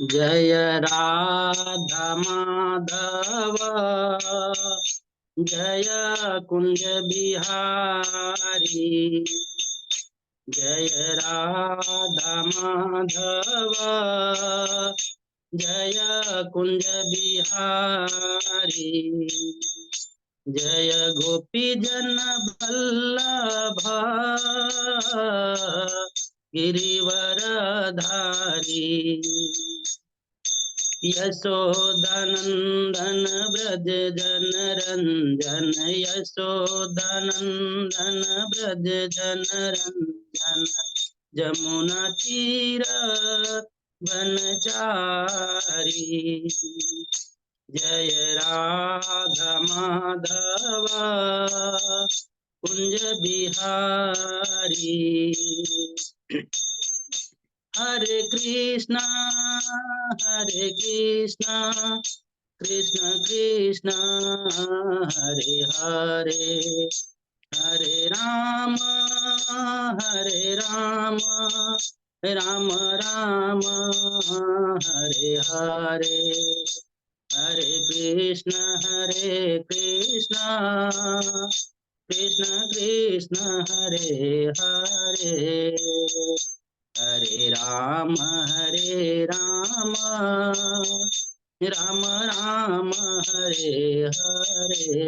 जय राधा माधव जय कुंज बिहारी। जय राधा माधव जय कुंज बिहारी। जय गोपी जन वल्लभ गिरिवरधारी। यशोदानंदन ब्रज जन रंजन। यशोदानंदन ब्रज जन रंजन। जमुना तीर वनचारी। जय राधा माधव कुंज बिहारी। हरे कृष्णा कृष्ण कृष्ण हरे हरे। हरे राम राम राम हरे हरे। हरे कृष्ण कृष्ण कृष्ण हरे हरे। हरे राम राम राम हरे हरे।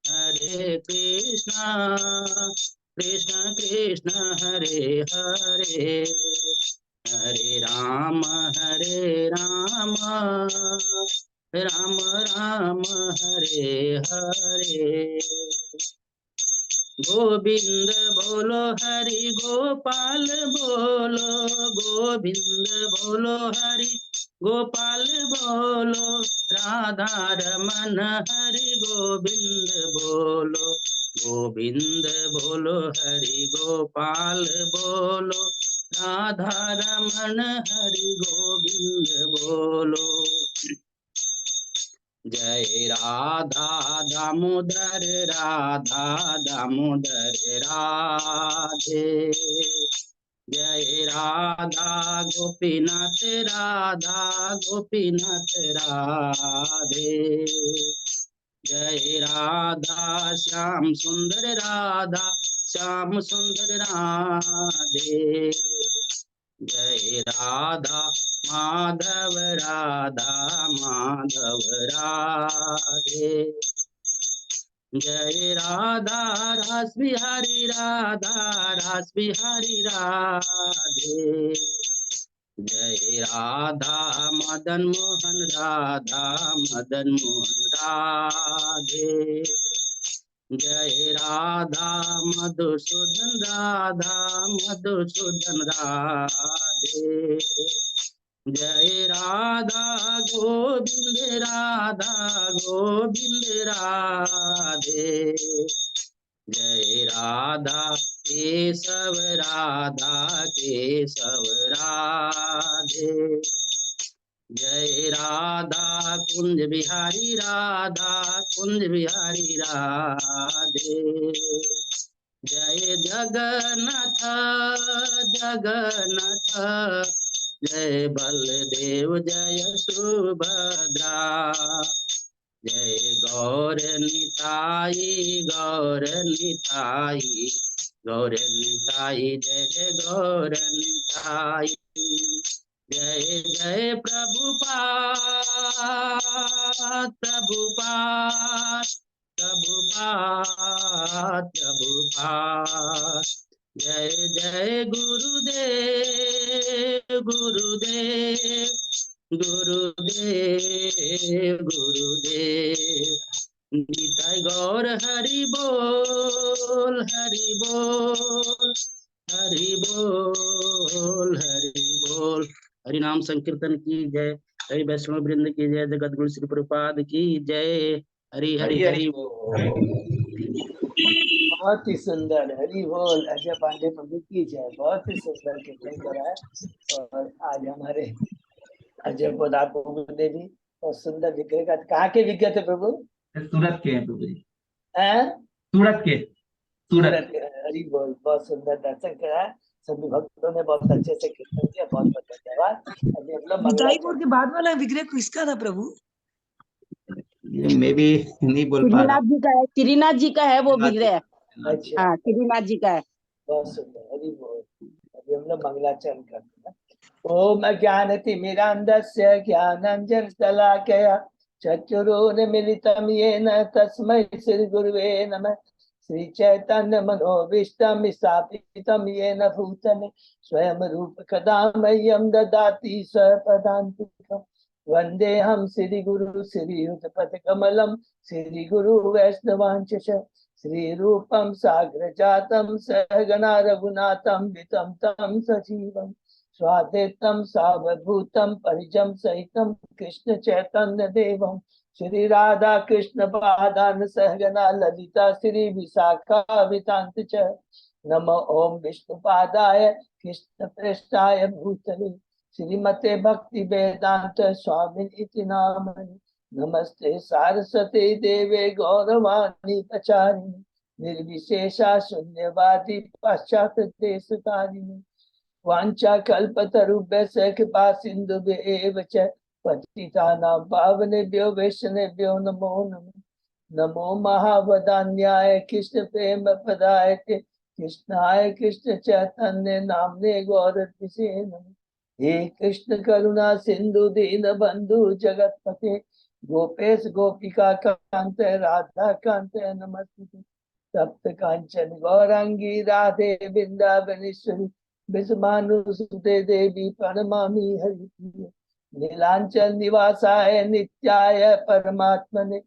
हरे कृष्णा कृष्ण हरे हरे। हरे राम राम राम हरे हरे। गोविंद बोलो हरि गोपाल बोलो। गोविंद बोलो हरि गोपाल बोलो। राधा रमन हरि गोविंद बोलो। गोविंद बोलो हरि गोपाल बोलो। राधा रमन हरि गोविंद बोलो। जय राधा दामोदर राधा दामोदर राधे। जय राधा गोपीनाथ राधा गोपीनाथ राधे। जय राधा श्याम सुंदर राधा श्याम सुंदर राधे। जय राधा माधव राधा माधव राधे। जय राधा रास बिहारी राधा रास बिहारी राधे। जय राधा मदन मोहन राधा मदन मोहन राधे। जय राधा मधुसूदन राधा मधुसूदन राधे। जय राधा गोविंद राधे। जय राधा केशव राधे। जय राधा कुंज बिहारी राधे। जय जगन्नाथ जय बलदेव जय सुभद्रा। जय गौर निताई जय जय गौर निताई। जय जय प्रभुपाद जय जय गुरुदेव। निताय गौर हरि बोल हरि नाम संकीर्तन की जय। हरि वैष्णव वृंद की जय। जगत गुरु श्री प्रभुपाद की जय। हरि हरि हरि बहुत ही सुंदर। हरि बोल। अजय पांडे प्रभु की जय। बहुत ही सुंदर कीर्तन करा है। और आज हमारे अजय पोदार प्रभु ने भी बहुत सुंदर विग्रह का। कहाँ के विग्रह थे प्रभु? सूरत के हैं प्रभु जी। हैं? सूरत के। हरि बोल। बहुत सुंदर दर्शन करा, सभी भक्तों ने बहुत अच्छे से कीर्तन किया, बहुत बहुत धन्यवाद। अभी हम लोग मिठाईपुर के बाद वाला विग्रह किसका था प्रभु? ये मैं भी नहीं बोल पा रहा श्रीनाथ जी का है, श्रीनाथ जी का है वो हूँ। विग्रह। अच्छा, हाँ, श्रीनाथ जी का है। बहुत सुंदर, हरि बोल। अभी हम लोग मंगलाचरण करते हैं। ओम अज्ञानतिमिरान्धस्य ज्ञानाञ्जनशलाकया चक्षुरुन्मीलितं येन तस्मै श्रीगुरुवे नमः। श्रीचैतन्यमनोभीष्टं स्थापितं येन भूतले स्वयं रूप कदा मह्यं ददाति स्वपदान्तिकम्। वन्देऽहं श्रीगुरु श्रीयुतपथकमलं श्रीगुरु वैष्णवांश श्रीरूपं साग्रजातं सहगणा रघुनाथं वितं तं सजीवम् स्वाद्वैतं सावधूतं परिजं सहितं कृष्ण चैतन्य देवं श्री राधा कृष्ण पादान सहगणा ललिता श्री विशाखा वितांत च। नमो ओम विष्णुपादाय कृष्ण प्रेष्ठाय भूतले श्रीमते भक्ति वेदांत स्वामी इति नामनि। नमस्ते सारस्वती देवे गौरवाणी प्रचारिणी निर्विशेषा शून्यवादी पाश्चात देश तारिणी। वांछा कल्पतरुभ्यश्च कृपा सिन्धुभ्येव च पतितानां पावनेभ्यो वैष्णवेभ्यो नमो नमः। नमो महावदान्याय कृष्ण प्रेम प्रदायते कृष्णाय कृष्ण चैतन्य नामने गौरतिसे नमः। हे कृष्ण करुणा सिंधु दीन बंधु जगतपते गोपेश गोपिका कांत राधा कांत नमस्ते। सप्त कांचन गौरांगी राधे वृंदावनेश्वरी विषमानुसुते देवी प्रणमामि हरिप्रिये। नीलांचल निवासाय नित्याय परमात्मने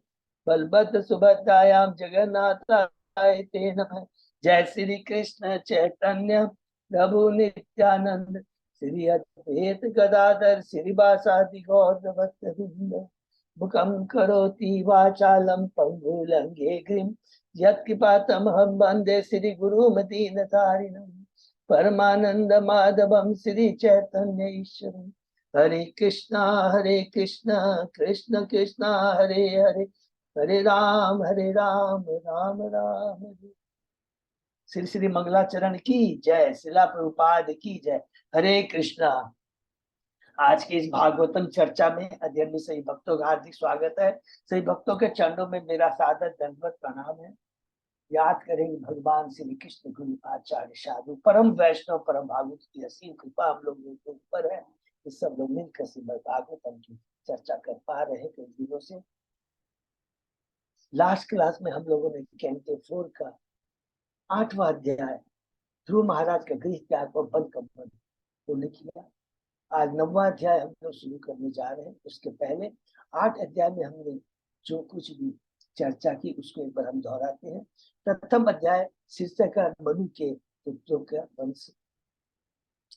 बलभद्र सुभद्रायां जगन्नाथाय ते नमः। जय श्री कृष्ण चैतन्य प्रभु नित्यानंद श्री अद्वैत गदाधर श्रीवासादि गौर भक्तवृंद। मुखं करोति वाचालं पंगुलंघे गिरिं यत्कृपातमहं वन्दे श्री गुरुमदीनतारिणम्। परमानंद माधवम श्री चैतन्य ईश्वरम। हरे कृष्णा कृष्ण कृष्णा हरे हरे हरे राम राम राम हरे। श्री श्री मंगलाचरण की जय, शिला प्रभुपाद की जय। हरे कृष्णा। आज की इस भागवतम चर्चा में अध्ययन में सभी भक्तों का हार्दिक स्वागत है। सभी भक्तों के चरणों में मेरा सादर दंडवत प्रणाम है। याद करेंगे भगवान श्री कृष्ण गुरु आचार्य साधु परम वैष्णव परम भागवत की असीम कृपा हम लोगों के ऊपर है। इस सब लोग मिलकर श्रीमद् भागवतम की चर्चा कर पा रहे हैं कई दिनों से। लास्ट क्लास में हम लोगों ने कैंटे 4 का 8वां अध्याय ध्रुव महाराज का गृह त्याग और बन का बन पूर्ण किया। आज 9वां अध्याय हम लोग शुरू करने जा रहे हैं। उसके पहले 8 अध्याय में हमने जो कुछ भी चर्चा की उसको एक बार हम दोहराते हैं। प्रथम अध्याय शीर्षक है मनु के पुत्रों का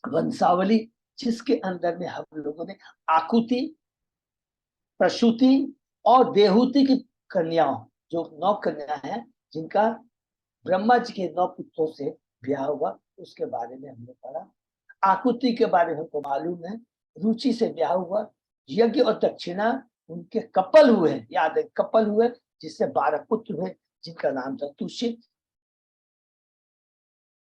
वंशावली, जिसके अंदर में हम लोगों ने आकुति, प्रसूति और देहूति की कन्याओं, जो 9 कन्या हैं जिनका ब्रह्मा जी के 9 पुत्रों से ब्याह हुआ, उसके बारे में हमने पढ़ा। आकुति के बारे में हमको मालूम है, रुचि से ब्याह हुआ। यज्ञ और दक्षिणा उनके कपल हुए, याद है कपल हुए, जिससे 12 पुत्र हुए जिनका नाम था तुषित।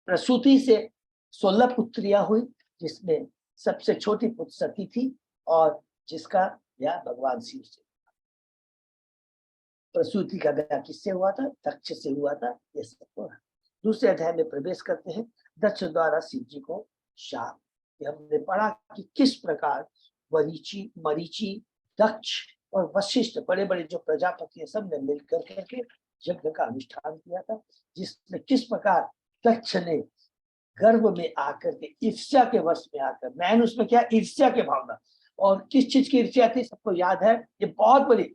प्रसूति से 16 पुत्रियां हुई, जिसमें सबसे छोटी पुत्र सती थी और जिसका ब्याह भगवान शिव से। प्रसूति का ब्याह किससे हुआ था? दक्ष से हुआ था। ये सब दूसरे अध्याय में प्रवेश करते हैं। दक्ष द्वारा शिव जी को शाप। हमने पढ़ा कि किस प्रकार वरीचि, मरीचि, दक्ष और वशिष्ठ बड़े बड़े जो प्रजापति है सब ने मिलकर करके यज्ञ का अनुष्ठान किया था, जिसमें किस प्रकार दक्ष ने गर्भ में आकर के ईर्ष्या के वश में आकर, मैंने उसमें क्या ईर्ष्या के भावना, और किस चीज की ईर्ष्या थी सबको याद है, ये बहुत बड़ी,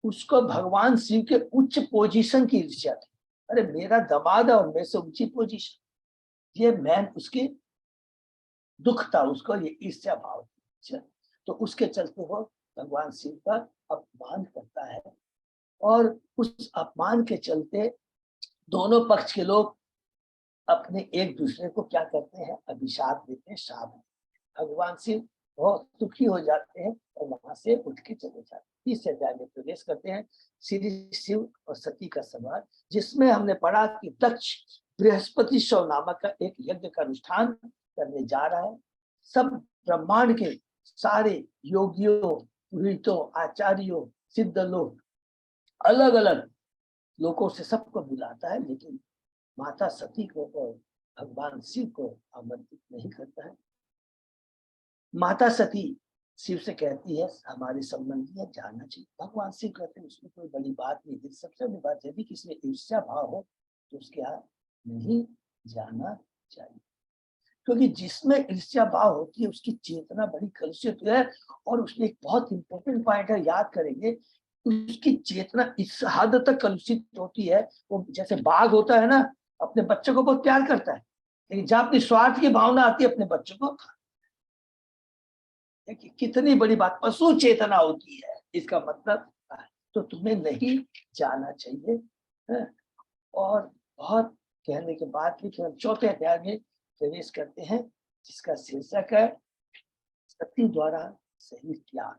उसको भगवान शिव के उच्च पोजीशन की ईर्ष्या थी। अरे मेरा दमाद है और मेरे से ऊंची पोजीशन, ये मैन उसकी दुख था, उसको ये ईर्ष्या भाव थी। तो उसके चलते वो भगवान शिव का अपमान करता है, और उस अपमान के चलते दोनों पक्ष के लोग अपने एक दूसरे को क्या करते हैं? अभिशाप देते हैं, शाप। भगवान शिव बहुत दुखी हो जाते हैं और वहां से उठ के चले जाते हैं। तीसरे अध्याय में प्रवेश करते हैं, श्री शिव और सती का संवाद, जिसमें हमने पढ़ा कि दक्ष बृहस्पति शव नामक का एक यज्ञ का अनुष्ठान करने जा रहा है। सब ब्रह्मांड के सारे योगियों, पुरोहितों, आचार्यों, सिद्ध लोग, अलग अलग लोगों से सबको बुलाता है, लेकिन माता सती को और भगवान शिव को आमंत्रित नहीं करता है। माता सती शिव से कहती है हमारे संबंधी है, जाना चाहिए। भगवान शिव कहते हैं उसमें कोई बड़ी बात नहीं है। सबसे बड़ी बात यदि किसी में ईर्ष्या भाव हो तो उसके यहाँ नहीं जाना चाहिए, क्योंकि जिसमें ईर्ष्या भाव होती है उसकी चेतना बड़ी कलुषित है। और उसमें एक बहुत इंपॉर्टेंट पॉइंट है, याद करेंगे, उसकी चेतना इस हद तक कलुषित होती है। वो जैसे बाघ होता है ना, अपने बच्चों को बहुत प्यार करता है, लेकिन जब अपनी स्वार्थ की भावना आती है अपने बच्चों को, कितनी बड़ी बात, पशु चेतना होती है, इसका मतलब। तो तुम्हें नहीं जाना चाहिए है? और बहुत कहने के बाद फिर हम चौथे अध्याय में प्रवेश करते हैं, जिसका शीर्षक है सती द्वारा शरीर त्याग,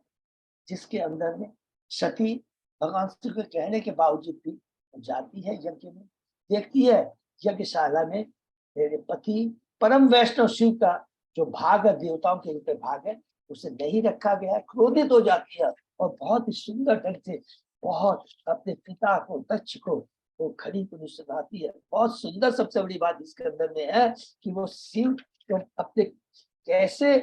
जिसके अंदर में सती भगवान शिव के कहने के बावजूद भी जाती है यज्ञ में, देखती है यज्ञशाला में मेरे पति परम वैष्णव शिव का जो भाग है, देवताओं के रूप में भाग है, उसे नहीं रखा गया है। क्रोधित हो जाती है और बहुत ही सुंदर ढंग से बहुत अपने पिता को, दक्ष को वो खड़ी को सुनाती है। बहुत सुंदर, सबसे बड़ी बात इसके अंदर में है कि वो शिव को अपने कैसे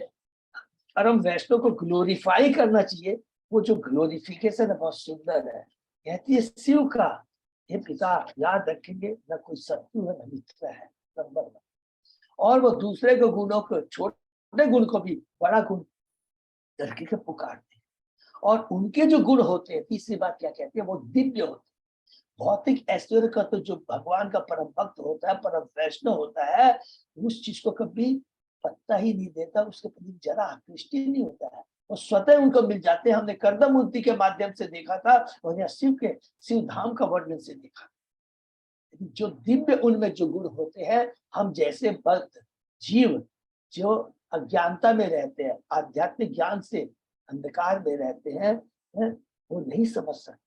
परम वैष्णव को ग्लोरीफाई करना चाहिए, वो जो ग्लोरिफिकेशन है बहुत सुंदर है। कहती है शिव का हे पिता, याद रखेंगे न कोई शत्रु है न मित्र है, नंबर 1। और वो दूसरे के गुणों को, छोटे गुण को भी बड़ा गुण करके के पुकारते हैं। और उनके जो गुण होते हैं, तीसरी बात क्या कहते हैं, वो दिव्य होते हैं। भौतिक ऐश्वर्य का तो जो भगवान का परम भक्त होता है, परम वैष्णव होता है, उस चीज को कभी पत्ता ही नहीं देता, उसके प्रति जरा आकृष्ट नहीं होता है, वो स्वतः उनको मिल जाते हैं। हमने कर्दमूर्ति के माध्यम से देखा था और यहाँ शिव धाम का वर्णन से देखा। जो दिव्य उनमें जो गुण होते हैं, हम जैसे भक्त जीव जो अज्ञानता में रहते हैं, आध्यात्मिक ज्ञान से अंधकार में रहते हैं, वो नहीं समझ सकते।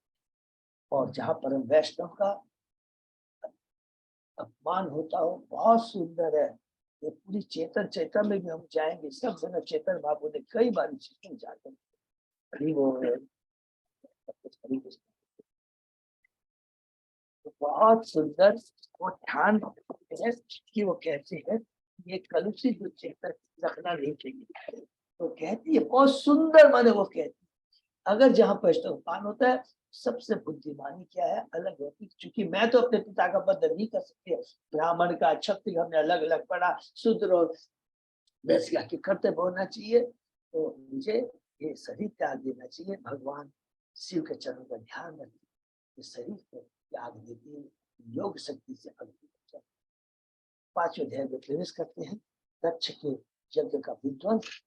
और जहाँ परम वैष्णव का अपमान होता हो, बहुत सुंदर है। ये पूरी चेतन चेतन में भी हम जाएंगे, सब जगह चेतन बाबू ने कई बार चेतन जाकर हरि बोल, तो बहुत सुंदर वो ध्यान है कि वो कहते हैं ये कलुषित जो चेतन रखना नहीं चाहिए। तो कहती है बहुत सुंदर, माने वो कहती है अगर जहाँ वैष्णवपान होता है, सबसे बुद्धिमानी क्या है, अलग होती। क्योंकि मैं तो अपने पिता का बंधन नहीं कर सकती, ब्राह्मण का, क्षत्रिय हमने अलग अलग पढ़ा, शूद्र और वैश्य के कर्तव्य होना चाहिए। तो मुझे ये शरीर त्याग देना चाहिए। भगवान शिव के चरणों का ध्यान रखिए, शरीर को त्याग देती है, योग शक्ति से अद्भुत। 5वें अध्याय में प्रवेश करते हैं। दक्ष के यज्ञ का विध्वंस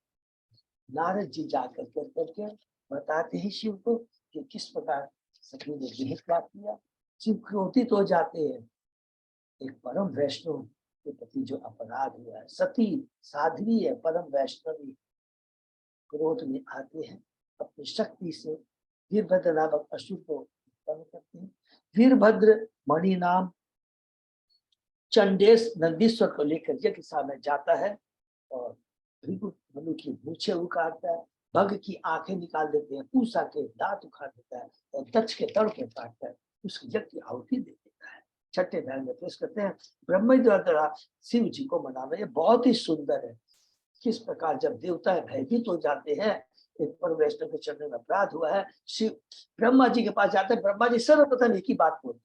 नारद जी जाकर करके बताते हैं शिव को कि किस प्रकार सती ने विहितवाद किया। शिव क्रोधित हो जाते हैं, एक परम वैष्णव के प्रति जो अपराध हुआ है। सती साध्वी है, परम वैष्णवी क्रोध में आते हैं, अपनी शक्ति से वीरभद्र नामक असुर को उत्पन्न करते हैं। वीरभद्र मणि नाम चंडेश नंदीश्वर को लेकर यज्ञ सामने जाता है और मनु की मूछें उखाड़ता है, भग की आंखें निकाल देते हैं, पूसा के दांत उखाड़ देता है और दक्ष के तड़ को काटता है, उस यज्ञ की आहुति दे देता है। 6ठे अध्याय में पेश करते हैं ब्रह्म द्वारा शिव जी को मनाना। ये बहुत ही सुंदर है, किस प्रकार जब देवता भयभीत हो जाते हैं, एक पर वैष्णव के चरणों में अपराध हुआ है, शिव ब्रह्मा जी के पास जाते हैं। ब्रह्मा जी सर्वप्रथम एक ही बात बोलते,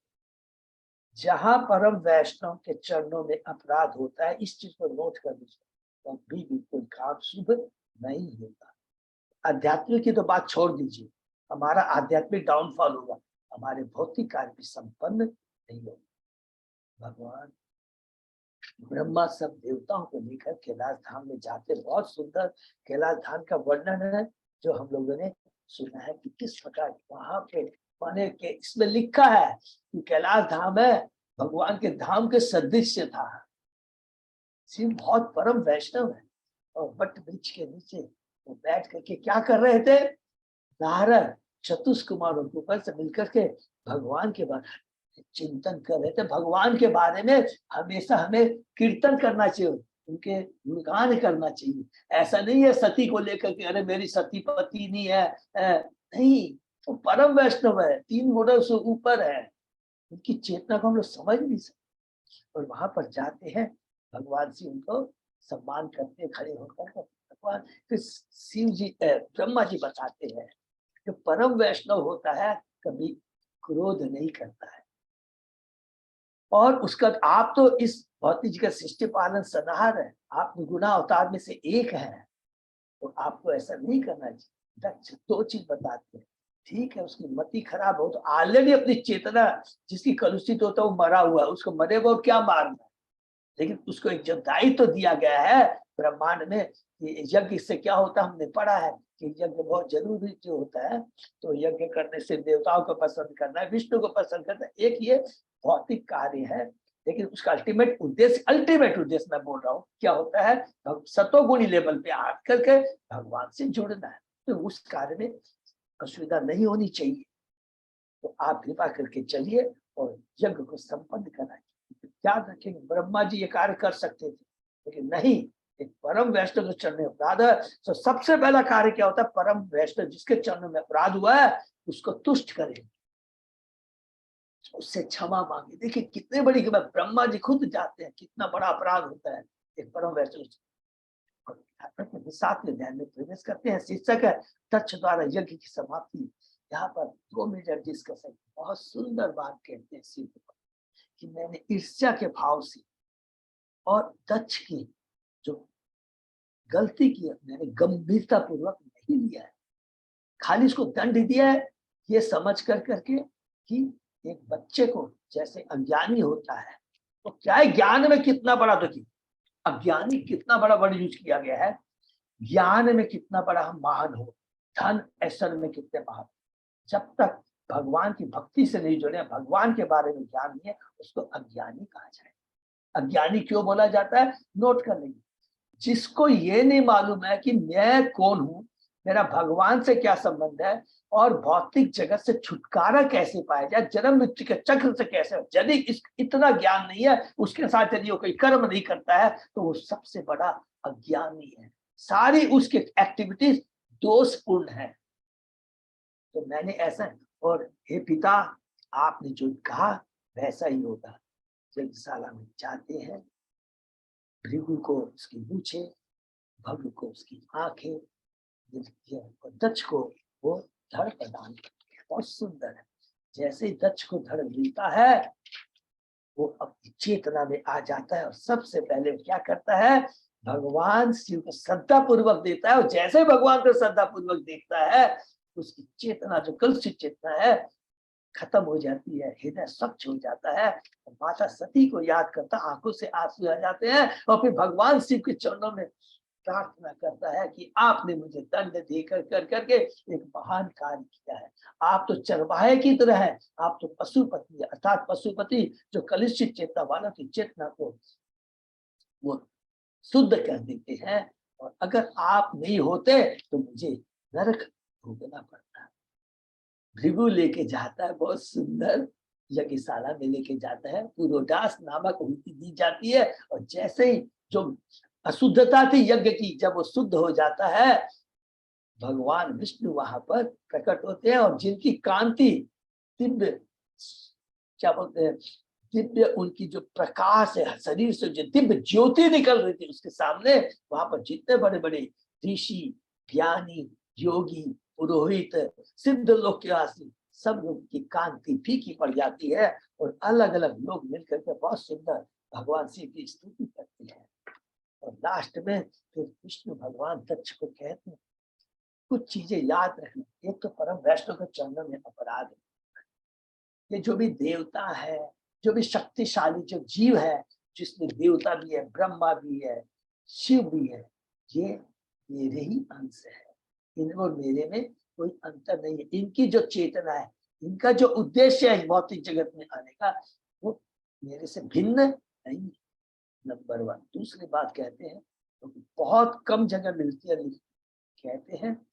जहां परम वैष्णव के चरणों में अपराध होता है, इस चीज को नोट कर लीजिए, तो भी कोई काम शुभ नहीं होता। आध्यात्मिक की तो बात छोड़ दीजिए, हमारा आध्यात्मिक डाउनफॉल होगा, हमारे भौतिक कार्य भी संपन्न नहीं होगा। भगवान ब्रह्मा सब देवताओं को लेकर कैलाश धाम में जाते, बहुत सुंदर कैलाश धाम का वर्णन है जो हम लोगों ने सुना है कि किस प्रकार वहां पे माने के इसमें लिखा है कि कैलाश धाम है भगवान के धाम के सदृश था। शिव बहुत परम वैष्णव है और वट वृक्ष के नीचे वो बैठ करके क्या कर रहे थे, नारद चतुष कुमारों के ऊपर से मिलकर के भगवान के बारे चिंतन कर रहे थे भगवान के बारे में। हमेशा हमें कीर्तन करना चाहिए, उनके गुणगान करना चाहिए। ऐसा नहीं है सती को लेकर के अरे मेरी सती पति नहीं है, नहीं, वो परम वैष्णव है, 3 गुणों से ऊपर है। उनकी चेतना को हम लोग समझ नहीं सकते, और वहां पर जाते हैं भगवान से उनको सम्मान करते खड़े होकर। भगवान फिर शिव जी ब्रह्मा जी बताते हैं कि परम वैष्णव होता है कभी क्रोध नहीं करता है, और उसका आप तो इस भौतिक जी का सृष्टि पालन सनार है, आप गुना अवतार में से एक है, तो आपको ऐसा नहीं करना चाहिए। दक्ष 2 चीज बताते हैं, ठीक है उसकी मति खराब हो तो ऑलरेडी अपनी चेतना जिसकी कलुषित होता है वो मरा हुआ है, उसको मरे वो क्या मारना है, लेकिन उसको एक जो दायित्व तो दिया गया है ब्रह्मांड में कि यज्ञ से क्या होता है, हमने पढ़ा है कि यज्ञ बहुत जरूरी जो होता है। तो यज्ञ करने से देवताओं को पसंद करना है, विष्णु को पसंद करना है, एक ये भौतिक कार्य है, लेकिन उसका अल्टीमेट उद्देश्य मैं बोल रहा हूँ क्या होता है, सतोगुणी लेवल पे आ करके भगवान से जुड़ना है। तो उस कार्य में असुविधा नहीं होनी चाहिए, तो आप कृपा करके चलिए और यज्ञ को संपन्न कराइए। याद रखेंगे ब्रह्मा जी ये कार्य कर सकते थे, लेकिन नहीं, एक परम वैष्णव के चरण में अपराध है, तो सबसे पहला कार्य क्या होता है, परम वैष्णव जिसके चरण में अपराध हुआ है उसको तुष्ट करें, उससे क्षमा मांगे। देखिए कितने बड़ी ब्रह्मा जी खुद जाते हैं, कितना बड़ा अपराध होता है एक परम वैष्णव। साथ में ध्यान में प्रवेश करते हैं। शीर्षक है तच्छ द्वारा यज्ञ की समाप्ति। यहाँ पर 2 मिनट डिस्कस है, बहुत सुंदर बात कहते हैं शिव कि मैंने ईर्ष्या के भाव से और दक्ष की जो गलती की मैंने गंभीरता पूर्वक नहीं लिया है, खाली इसको दंड दिया है ये समझ कर करके कि एक बच्चे को जैसे अज्ञानी होता है, तो क्या है ज्ञान में कितना बड़ा, देखिए अज्ञानी कितना बड़ा वर्ड यूज किया गया है, ज्ञान में कितना बड़ा हम महान हो, धन ऐश्वर्य में कितने महान। जब तक भगवान की भक्ति से नहीं जुड़े, भगवान के बारे में ज्ञान नहीं है, उसको अज्ञानी कहा जाए। अज्ञानी क्यों बोला जाता है, नोट कर लेंगे, जिसको ये नहीं मालूम है कि मैं कौन हूं, मेरा भगवान से क्या संबंध है, और भौतिक जगत से छुटकारा कैसे पाया जाए, जन्म मृत्यु के चक्र से कैसे, यदि इतना ज्ञान नहीं है उसके साथ यदि वो कोई कर्म नहीं करता है तो वो सबसे बड़ा अज्ञानी है, सारी उसकी एक्टिविटीज दोषपूर्ण है। तो मैंने ऐसा, और हे पिता आपने जो कहा वैसा ही होगा। यज्ञशाला में जाते हैं, भृगु को उसकी मूछे, भग को उसकी आंखें, और दक्ष को वो धड़ प्रदान करते हैं। बहुत सुंदर है, जैसे ही दक्ष को धड़ मिलता है वो अपनी चेतना में आ जाता है, और सबसे पहले क्या करता है, भगवान शिव को श्रद्धा पूर्वक देता है, और जैसे भगवान को श्रद्धा पूर्वक देखता है उसकी चेतना जो कलुषित चेतना है खत्म हो जाती है, हृदय स्वच्छ हो जाता है, और माता सती को याद करता, आंखों से आंसू आ जाते हैं, और फिर भगवान शिव के चरणों में प्रार्थना करता है कि आपने मुझे दंड देकर कर करके एक महान कार्य किया है। आप तो चरवाहे की तरह है, आप तो पशुपति, अर्थात पशुपति जो कलुषित चेतना वालों की चेतना को वो शुद्ध कर देते हैं, और अगर आप नहीं होते तो मुझे नरक भोगना पड़ता। भृगु लेके जाता है, बहुत सुंदर यज्ञशाला में लेके जाता है, पुरोडास नामक हुति दी जाती है, और जैसे ही जो अशुद्धता थी यज्ञ की, जब वो शुद्ध हो जाता है भगवान विष्णु वहां पर प्रकट होते हैं, और जिनकी कांति दिव्य, क्या बोलते हैं, दिव्य उनकी जो प्रकाश है शरीर से जो दिव्य ज्योति निकल रही थी उसके सामने, वहां पर जितने बड़े बड़े ऋषि, ज्ञानी, योगी, पुरोहित, सिद्ध लोग के आसी, सब लोग की कांति फीकी पड़ जाती है, और अलग अलग लोग मिलकर के बहुत सुंदर भगवान शिव की स्तुति करते हैं। और लास्ट में फिर विष्णु भगवान दक्ष को कहते हैं कुछ चीजें याद रखना। एक तो परम वैष्णव के चरणों में अपराध है, ये जो भी देवता है, जो भी शक्तिशाली जो जीव है, जिसमें देवता भी है, ब्रह्मा भी है, शिव भी है, ये मेरे ही अंश है, इन और मेरे में कोई अंतर नहीं है। इनकी जो चेतना है, इनका जो उद्देश्य है भौतिक जगत में आने का, वो मेरे से भिन्न नहीं है, नंबर 1। दूसरी बात कहते हैं तो बहुत कम जगह मिलती है, कहते हैं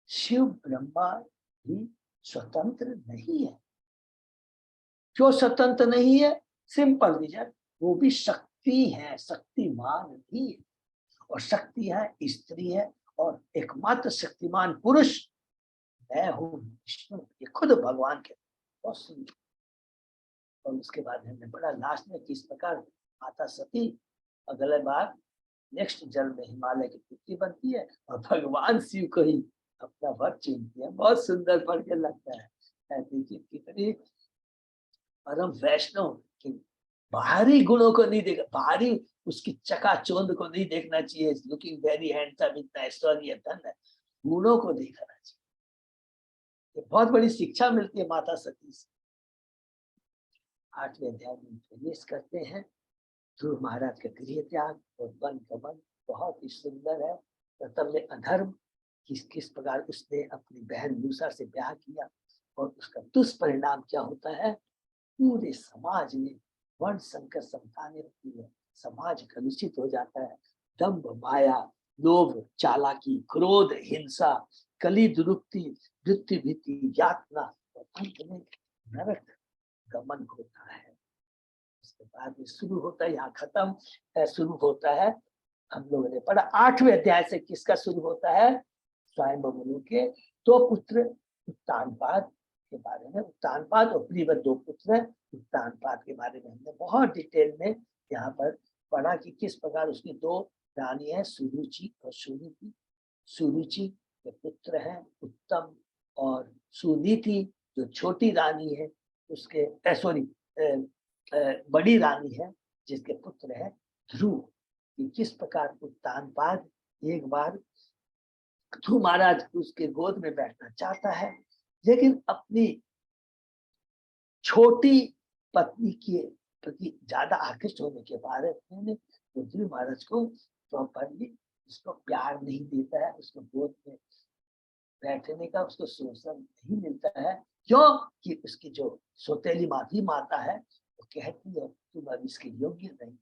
शिव ब्रह्मा भी स्वतंत्र नहीं है, क्यों स्वतंत्र नहीं है? सिंपल रीजन, वो भी शक्ति है, शक्तिमान भी है, और शक्ति है, स्त्री है, और एकमात्र शक्तिमान पुरुष मैं हूँ विष्णु, ये खुद भगवान के बहुत सुंदर। और उसके बाद हमने पढ़ा लास्ट में किस प्रकार माता सती अगले बार नेक्स्ट जन्म में हिमालय की पुत्री बनती है और भगवान शिव को ही अपना वर चुनती है। बहुत सुंदर पढ़ के लगता है। देखिए कितनी परम वैष्णव की बाहरी गुणों को नहीं देखा, बाहरी उसकी चकाचौंध को नहीं देखना चाहिए, लुकिंग वेरी हैंडसम, इतना ऐश्वर्य धन है, गुणों को देखना चाहिए। ये बहुत बड़ी शिक्षा मिलती है माता सती से। 8वें अध्याय में प्रवेश करते हैं। ध्रुव महाराज का गृह त्याग और वन गमन बहुत ही सुंदर है। प्रथम में अधर्म, किस प्रकार उसने अपनी बहन मूसा से ब्याह किया और उसका दुष्परिणाम क्या होता है, पूरे समाज में वर्ण संकर संतानें होती है, समाज कलुषित हो जाता है। दंभ, माया, लोभ, चालाकी, क्रोध, हिंसा, कली दुरुक्ति, मृत्यु भीति, यातना और अंत में नरक गमन होता है। उसके बाद में शुरू होता है, यहाँ खत्म शुरू होता है। हम लोगों ने पढ़ा 8वें अध्याय से किसका शुरू होता है, स्वयंभू मनु के 2 पुत्र उत्तानपाद के बारे में। उत्तानपाद और प्रियव्रत 2 पुत्र हैं। उत्तानपाद के बारे में हमने बहुत डिटेल में यहाँ पर पढ़ा कि किस प्रकार उसकी 2 रानी है, सुरुचि और सुनीति। सुरुचि के पुत्र हैं उत्तम, और सुनीति जो छोटी रानी है उसके बड़ी रानी है जिसके पुत्र है ध्रुव। किस प्रकार उत्तानपाद एक बार ध्रुव महाराज उसके गोद में बैठना चाहता है, लेकिन अपनी छोटी पत्नी के प्रति ज्यादा आकृष्ट होने के बाद में वो ध्रुव महाराज को प्रॉपरली उसको प्यार नहीं देता है, उसको गोद में बैठने का उसको शोषण नहीं मिलता है। क्यों कि उसकी जो सौतेली माता है वो कहती है तुम अब इसके योग्य नहीं।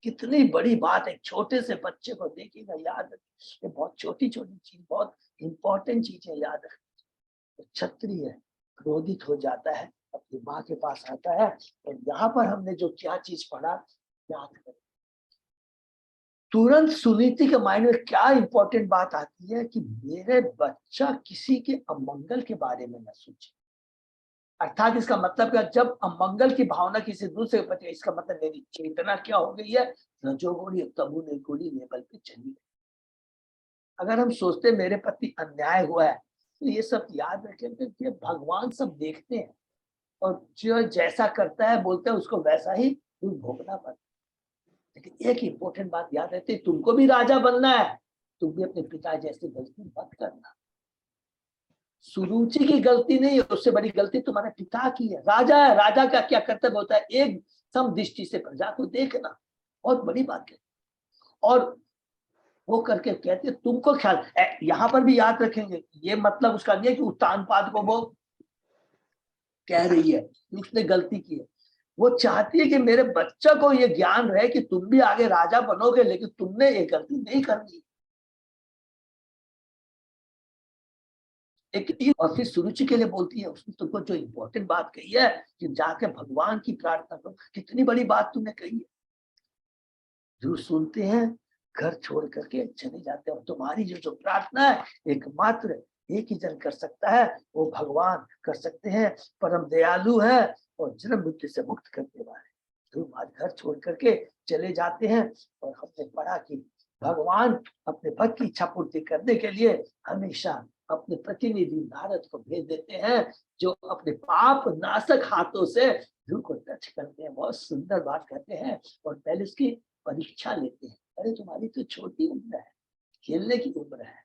कितनी बड़ी बात है, छोटे से बच्चे को देखेगा, याद रखिए, ये बहुत छोटी छोटी चीज, बहुत इंपॉर्टेंट चीजें याद रखिए। तो क्षत्रिय क्रोधित हो जाता है, अपनी माँ के पास आता है, और यहाँ पर हमने जो क्या चीज पढ़ा याद करें। तुरंत सुनीति के माइंड में क्या इंपॉर्टेंट बात आती है कि मेरे बच्चा किसी के अमंगल के बारे में न सोचे। अर्थात इसका मतलब क्या, जब अमंगल की भावना किसी दूसरे के प्रति, इसका मतलब मेरी चेतना क्या हो गई है, रजोगुणी तमोगुणी गुणी लेवल पे चली गई। अगर हम सोचते मेरे प्रति अन्याय हुआ है तो ये सब याद रखें कि भगवान सब देखते हैं, और जो जैसा करता है बोलते हैं उसको वैसा ही भोगना पड़ता है। लेकिन एक इंपॉर्टेंट बात याद रहती है, तुमको भी राजा बनना है, तुम भी अपने पिता जैसी गलती मत करना। सुरुचि की गलती नहीं है, उससे बड़ी गलती तुम्हारे पिता की है। राजा है, राजा का क्या कर्तव्य होता है, एक सम दृष्टि से प्रजा को देखना, बहुत बड़ी बात है। और वो करके कहते हैं तुमको ख्याल, यहाँ पर भी याद रखेंगे, ये मतलब उसका नहीं है कि उत्तानपाद को वो कह रही है कि उसने गलती की है। वो चाहती है कि मेरे बच्चा को ये ज्ञान रहे कि तुम भी आगे राजा बनोगे, लेकिन तुमने ये गलती नहीं करनी। एक और फिर सुरुचि के लिए बोलती है, उसने तुमको जो इम्पोर्टेंट बात कही है कि जाके भगवान की प्रार्थना करो। कितनी बड़ी बात तुमने कही है। जो सुनते हैं घर छोड़ करके चले जाते हैं, और तुम्हारी जो प्रार्थना है एकमात्र एक ही जन कर सकता है, वो भगवान कर सकते हैं। परम दयालु है और जन्म मृत्यु से मुक्त करने वाले। तुम आज घर छोड़ करके चले जाते हैं, और हमने पढ़ा कि भगवान अपने भक्त की इच्छा पूर्ति करने के लिए हमेशा अपने प्रतिनिधि नारद को भेज देते हैं, जो अपने पाप नाशक हाथों से ध्रुव को टच करते हैं। बहुत सुंदर बात कहते हैं, और पहले उसकी परीक्षा लेते हैं। अरे तुम्हारी तो छोटी उम्र है, खेलने की उम्र है,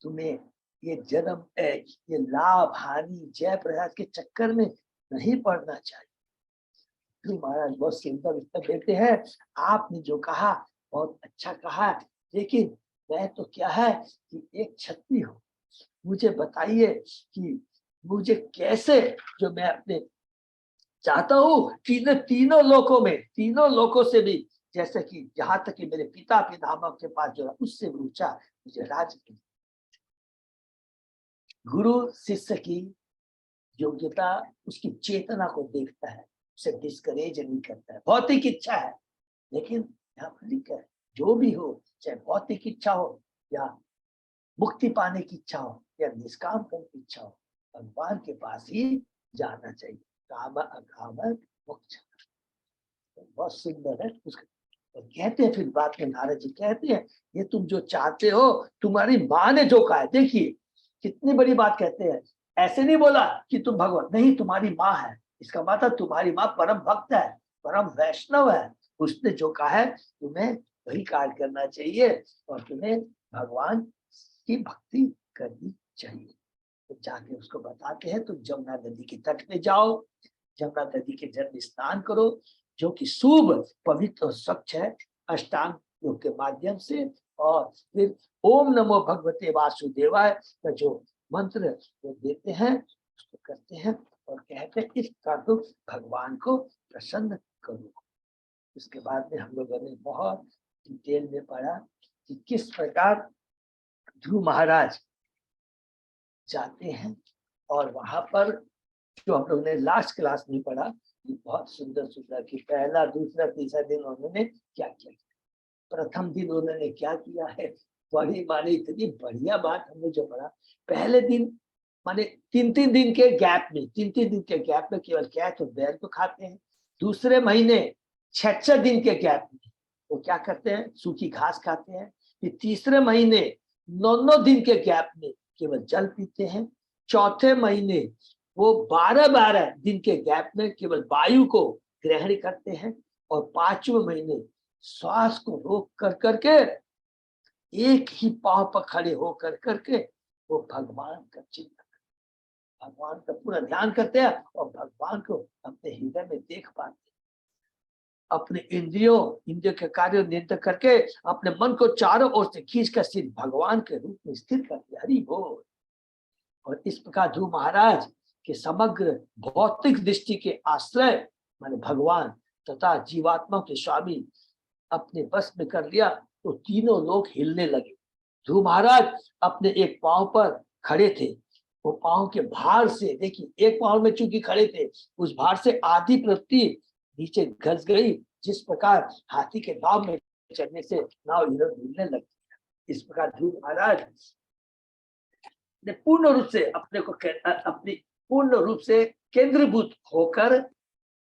तुम्हें ये जन्म ये लाभ हानि जय प्रयास के चक्कर में नहीं पड़ना चाहिए। तो महाराज बहुत सुंदर उत्तर देते हैं, आपने जो कहा बहुत अच्छा कहा, लेकिन मैं तो क्या है कि एक क्षत्रिय हूँ, मुझे बताइए कि मुझे कैसे, जो मैं अपने चाहता हूँ तीनों लोकों से भी, जैसे कि यहाँ तक कि मेरे पिता पितामह के पास जो है उससे भी ऊंचा मुझे राज्य। गुरु शिष्य की योग्यता उसकी चेतना को देखता है, उसे डिस्करेज नहीं करता है। भौतिक इच्छा है, लेकिन यहाँ पर लिखा है जो भी हो, चाहे भौतिक इच्छा हो या मुक्ति पाने की इच्छा हो या निष्काम कर्म की इच्छा हो, भगवान के पास ही जाना चाहिए। काम अकाम मोक्ष। बहुत सुंदर है उसका। और कहते हैं फिर बात में नारद जी कहते हैं, ये तुम जो चाहते हो तुम्हारी माँ ने जो कहा है। देखिए कितनी बड़ी बात कहते हैं। ऐसे नहीं बोला कि तुम भगवान, नहीं, तुम्हारी माँ है। इसका मतलब तुम्हारी माँ परम भक्त है, परम वैष्णव है। उसने जो कहा है तुम्हें वही कार्य करना चाहिए और तुम्हें भगवान की भक्ति करनी चाहिए। तो जाके उसको बताते हैं, तुम जमुना नदी के तट पे जाओ, जमुना नदी के जल में स्नान करो, जो कि शुभ पवित्र और स्वच्छ है अष्टांग योग के माध्यम से। और फिर ओम नमो भगवते वासुदेवाय का जो मंत्र वो देते हैं उसको करते हैं और कहते हैं इस कार्य भगवान को प्रसन्न करो। उसके बाद में हम लोगों ने बहुत डिटेल में पढ़ा कि किस प्रकार ध्रुव महाराज जाते हैं और वहां पर जो हम लोग ने लास्ट क्लास में पढ़ा, बहुत सुंदर सुंदर कि पहला दूसरा तीसरा दिन उन्होंने क्या किया। प्रथम दिन उन्होंने क्या किया है, बड़ी माने इतनी बढ़िया बात हमने जो पढ़ा। पहले दिन माने तीन तीन दिन के गैप में केवल क्या तो बैल तो खाते हैं। दूसरे महीने 6 दिन के गैप में वो क्या करते हैं, सूखी घास खाते हैं। फिर तीसरे महीने 9 दिन के गैप में केवल जल पीते हैं। चौथे महीने वो 12 दिन के गैप में केवल वायु को ग्रहण करते हैं। और 5वें महीने श्वास को रोक कर करके एक ही पांव पर खड़े होकर करके वो भगवान का चिंतन, भगवान का पूरा ध्यान करते हैं और भगवान को अपने हृदय में देख पाते हैं। अपने इंद्रियों के कार्य नियंत्रण करके अपने मन को चारों ओर से खींच कर सिर्फ भगवान के रूप में स्थिर करते। हरि बोल। और इस प्रकार ध्रुव महाराज के समग्र भौतिक दृष्टि के आश्रय माने भगवान तथा जीवात्मा के स्वामी अपने बस में कर लिया तो तीनों लोग हिलने लगे। ध्रुव महाराज अपने एक पांव पर खड़े थे, वो पांव के भार से, देखिए एक पांव में चूंकि खड़े थे, उस भार से आधी पृथ्वी नीचे घस गई, जिस प्रकार हाथी के नाव में चढ़ने से नाव इधर हिलने लगती। इस प्रकार ध्रुव महाराज ने पूर्ण रूप से अपनी पूर्ण रूप से केंद्रीभूत होकर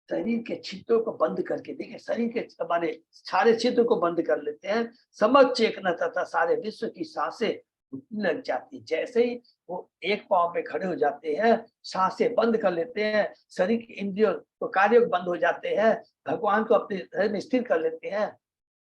शरीर के छिद्रों को बंद करके, देखिए शरीर के माने सारे छिद्र को बंद कर लेते हैं। समझ चेतना तथा सारे विश्व की सांसें उठने लग जाती। जैसे ही वो एक पांव पे खड़े हो जाते हैं, सांसें बंद कर लेते हैं, शरीर के इंद्रियों तो कार्य बंद हो जाते हैं, भगवान को अपने हृदय में स्थिर कर लेते हैं,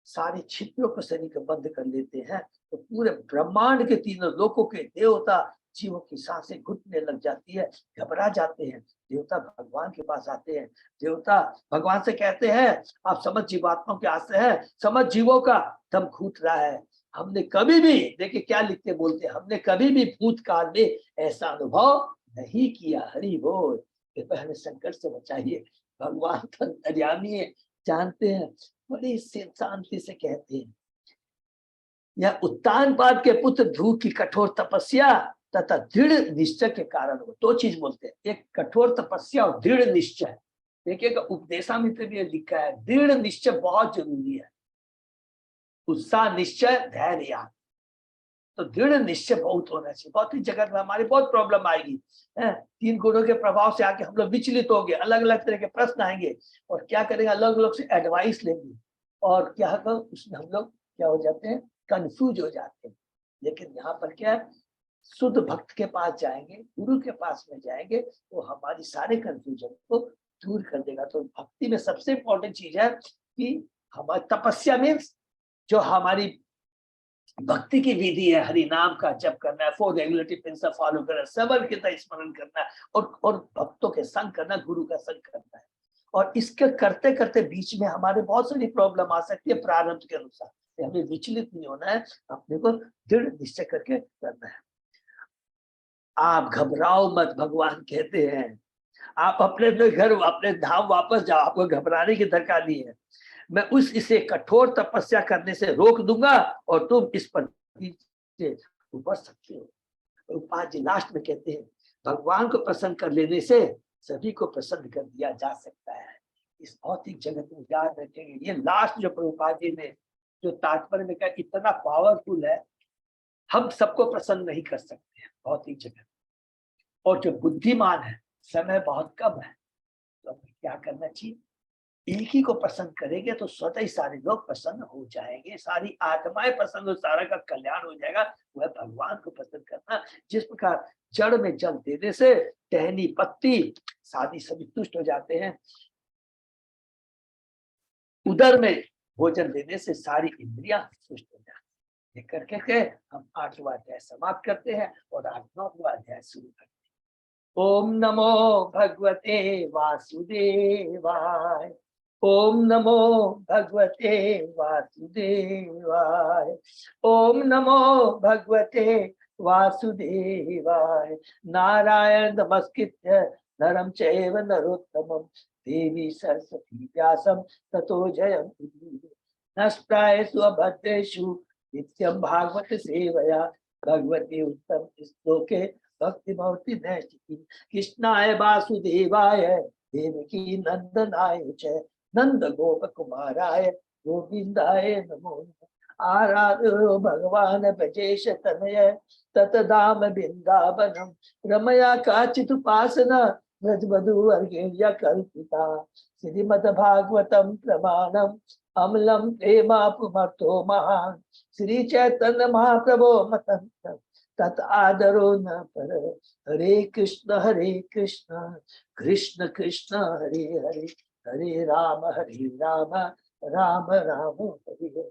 सारे छिद्रों को शरीर को बंद कर लेते हैं, तो पूरे ब्रह्मांड के तीनों लोकों के देवता जीवों की सांसें घुटने लग जाती है, घबरा जाते हैं। देवता भगवान के पास आते हैं, देवता भगवान से कहते हैं आप समझ जीवात्माओं के आश्रय है, समझ जीवों का दम घुट रहा है। हमने कभी भी, देखिए क्या लिखते बोलते, हमने कभी भी भूतकाल में ऐसा अनुभव नहीं किया। हरि बोल। कृपया हमें संकट से बचाइए। भगवान तो अंतर्यामी है, जानते हैं। बड़ी शांति से कहते हैं, यह उत्तानपाद के पुत्र ध्रुव की कठोर तपस्या तथा दृढ़ निश्चय के कारण हो। दो चीज बोलते हैं, एक कठोर तपस्या और दृढ़ निश्चय। देखिएगा उपदेशामृत में लिखा है दृढ़ निश्चय बहुत जरूरी है। उत्साह, निश्चय, धैर्य, तो दृढ़ निश्चय बहुत होना चाहिए। बहुत ही जगत में हमारी बहुत प्रॉब्लम आएगी, 3 गुणों के प्रभाव से आके हम लोग विचलित होंगे, अलग अलग तरह के प्रश्न आएंगे और क्या करेंगे, अलग अलग से एडवाइस लेंगे और क्या होगा उसमें हम लोग क्या हो जाते हैं, कंफ्यूज हो जाते हैं। लेकिन यहाँ पर क्या है, शुद्ध भक्त के पास जाएंगे, गुरु के पास में जाएंगे, तो हमारी सारे कंफ्यूजन को दूर कर देगा। तो भक्ति में सबसे इंपॉर्टेंट चीज है कि हमारी तपस्या मीन्स जो हमारी भक्ति की विधि है, हरि नाम का जप करना है, 4 रेगुलेटरी प्रिंसिपल फॉलो करना है, सबर के तय स्मरण करना है और भक्तों के संग करना, गुरु का संग करना है। और इसके करते करते बीच में हमारे बहुत सारी प्रॉब्लम आ सकती है प्रारंभ के अनुसार। हमें विचलित नहीं होना है, अपने को दृढ़ निश्चय करके करना है। आप घबराओ मत, भगवान कहते हैं आप अपने घर अपने धाम वापस जाओ, आपको घबराने की दरकार नहीं है। मैं इसे कठोर तपस्या करने से रोक दूंगा और तुम इस पर से उबर सकते हो। रूपा जी लास्ट में कहते हैं भगवान को प्रसन्न कर लेने से सभी को प्रसन्न कर दिया जा सकता है। इस भौतिक जगत में याद रखेंगे। ये लास्ट जो प्रभुपाद जी ने जो तात्पर्य में कहा इतना पावरफुल है, हम सबको प्रसन्न नहीं कर सकते हैं भौतिक जगत। और जो बुद्धिमान है, समय बहुत कम है, तो हमें क्या करना चाहिए? एक ही को प्रसन्न करेंगे तो स्वतः ही सारे लोग प्रसन्न हो जाएंगे, सारी आत्माएं प्रसन्न हो, सारा का कल्याण हो जाएगा। वह भगवान को प्रसन्न करना। जिस प्रकार जड़ में जल देने से टहनी पत्ती सादी सभी तुष्ट हो जाते हैं, उदर में भोजन देने से सारी इंद्रियां तुष्ट हो जाती हैं। ये करके के हम 8वां अध्याय समाप्त करते हैं और 9वां अध्याय शुरू करते हैं। ओम नमो भगवते वासुदेवाय। ओम नमो भगवते वासुदेवाय। ओम नमो भगवते वासुदेवाय। नारायण नमस्कृत्य नरं चैव नरोत्तमं देवी सरस्वती व्यासं ततो जयन्ति। नष्टायेषु अभद्रेषु नित्यं भागवत सेवया भगवती उत्तम श्लोके भक्ति भवति नैष्ठिकी। कृष्णाय वासुदेवाय देवकी नंदनाय च नंद गोप कुमाराय गोविंदाय नमो नमः। आराधो भगवान ब्रजेश तनय ततधाम बिंदावनम रमया काचित् उपासना ब्रजवधू वर्गेय कल्पिता। श्रीमद्भागवतम प्रमाणम अमलम प्रेमापुमर्थो महान। श्री चैतन्य महाप्रभो मतंत्र तत् आदरो न पर। हरे कृष्ण कृष्ण कृष्ण हरे हरे, हरे राम राम राम हरे हरे।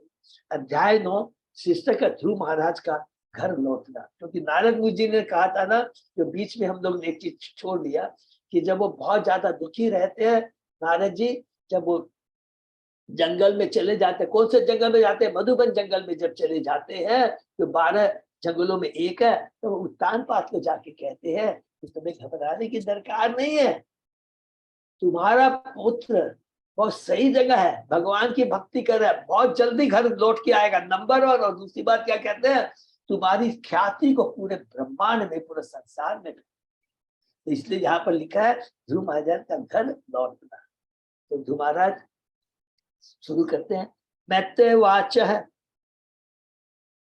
अध्याय 9 शीर्षक है ध्रुव महाराज का घर लौटना। क्योंकि नारद मुनि जी ने कहा था ना, जो बीच में हम लोग ने एक चीज छोड़ दिया कि जब वो बहुत ज्यादा दुखी रहते हैं नारद जी, जब वो जंगल में चले जाते हैं, कौन से जंगल में जाते हैं? मधुबन जंगल में जब चले जाते हैं तो 12 जंगलों में एक है, तो वो उत्तान पात को जाके कहते हैं कि तुम्हें घबराने की दरकार नहीं है, तुम्हारा पुत्र बहुत सही जगह है, भगवान की भक्ति कर रहा है, बहुत जल्दी घर लौट के आएगा। नंबर और दूसरी बात क्या कहते हैं? तुम्हारी ख्याति को पूरे ब्रह्मांड में, पूरे संसार में। तो इसलिए यहाँ पर लिखा है ध्रुव महाराज का घर लौटना। तो ध्रुव महाराज शुरू करते हैं। मैत्रेय वाच है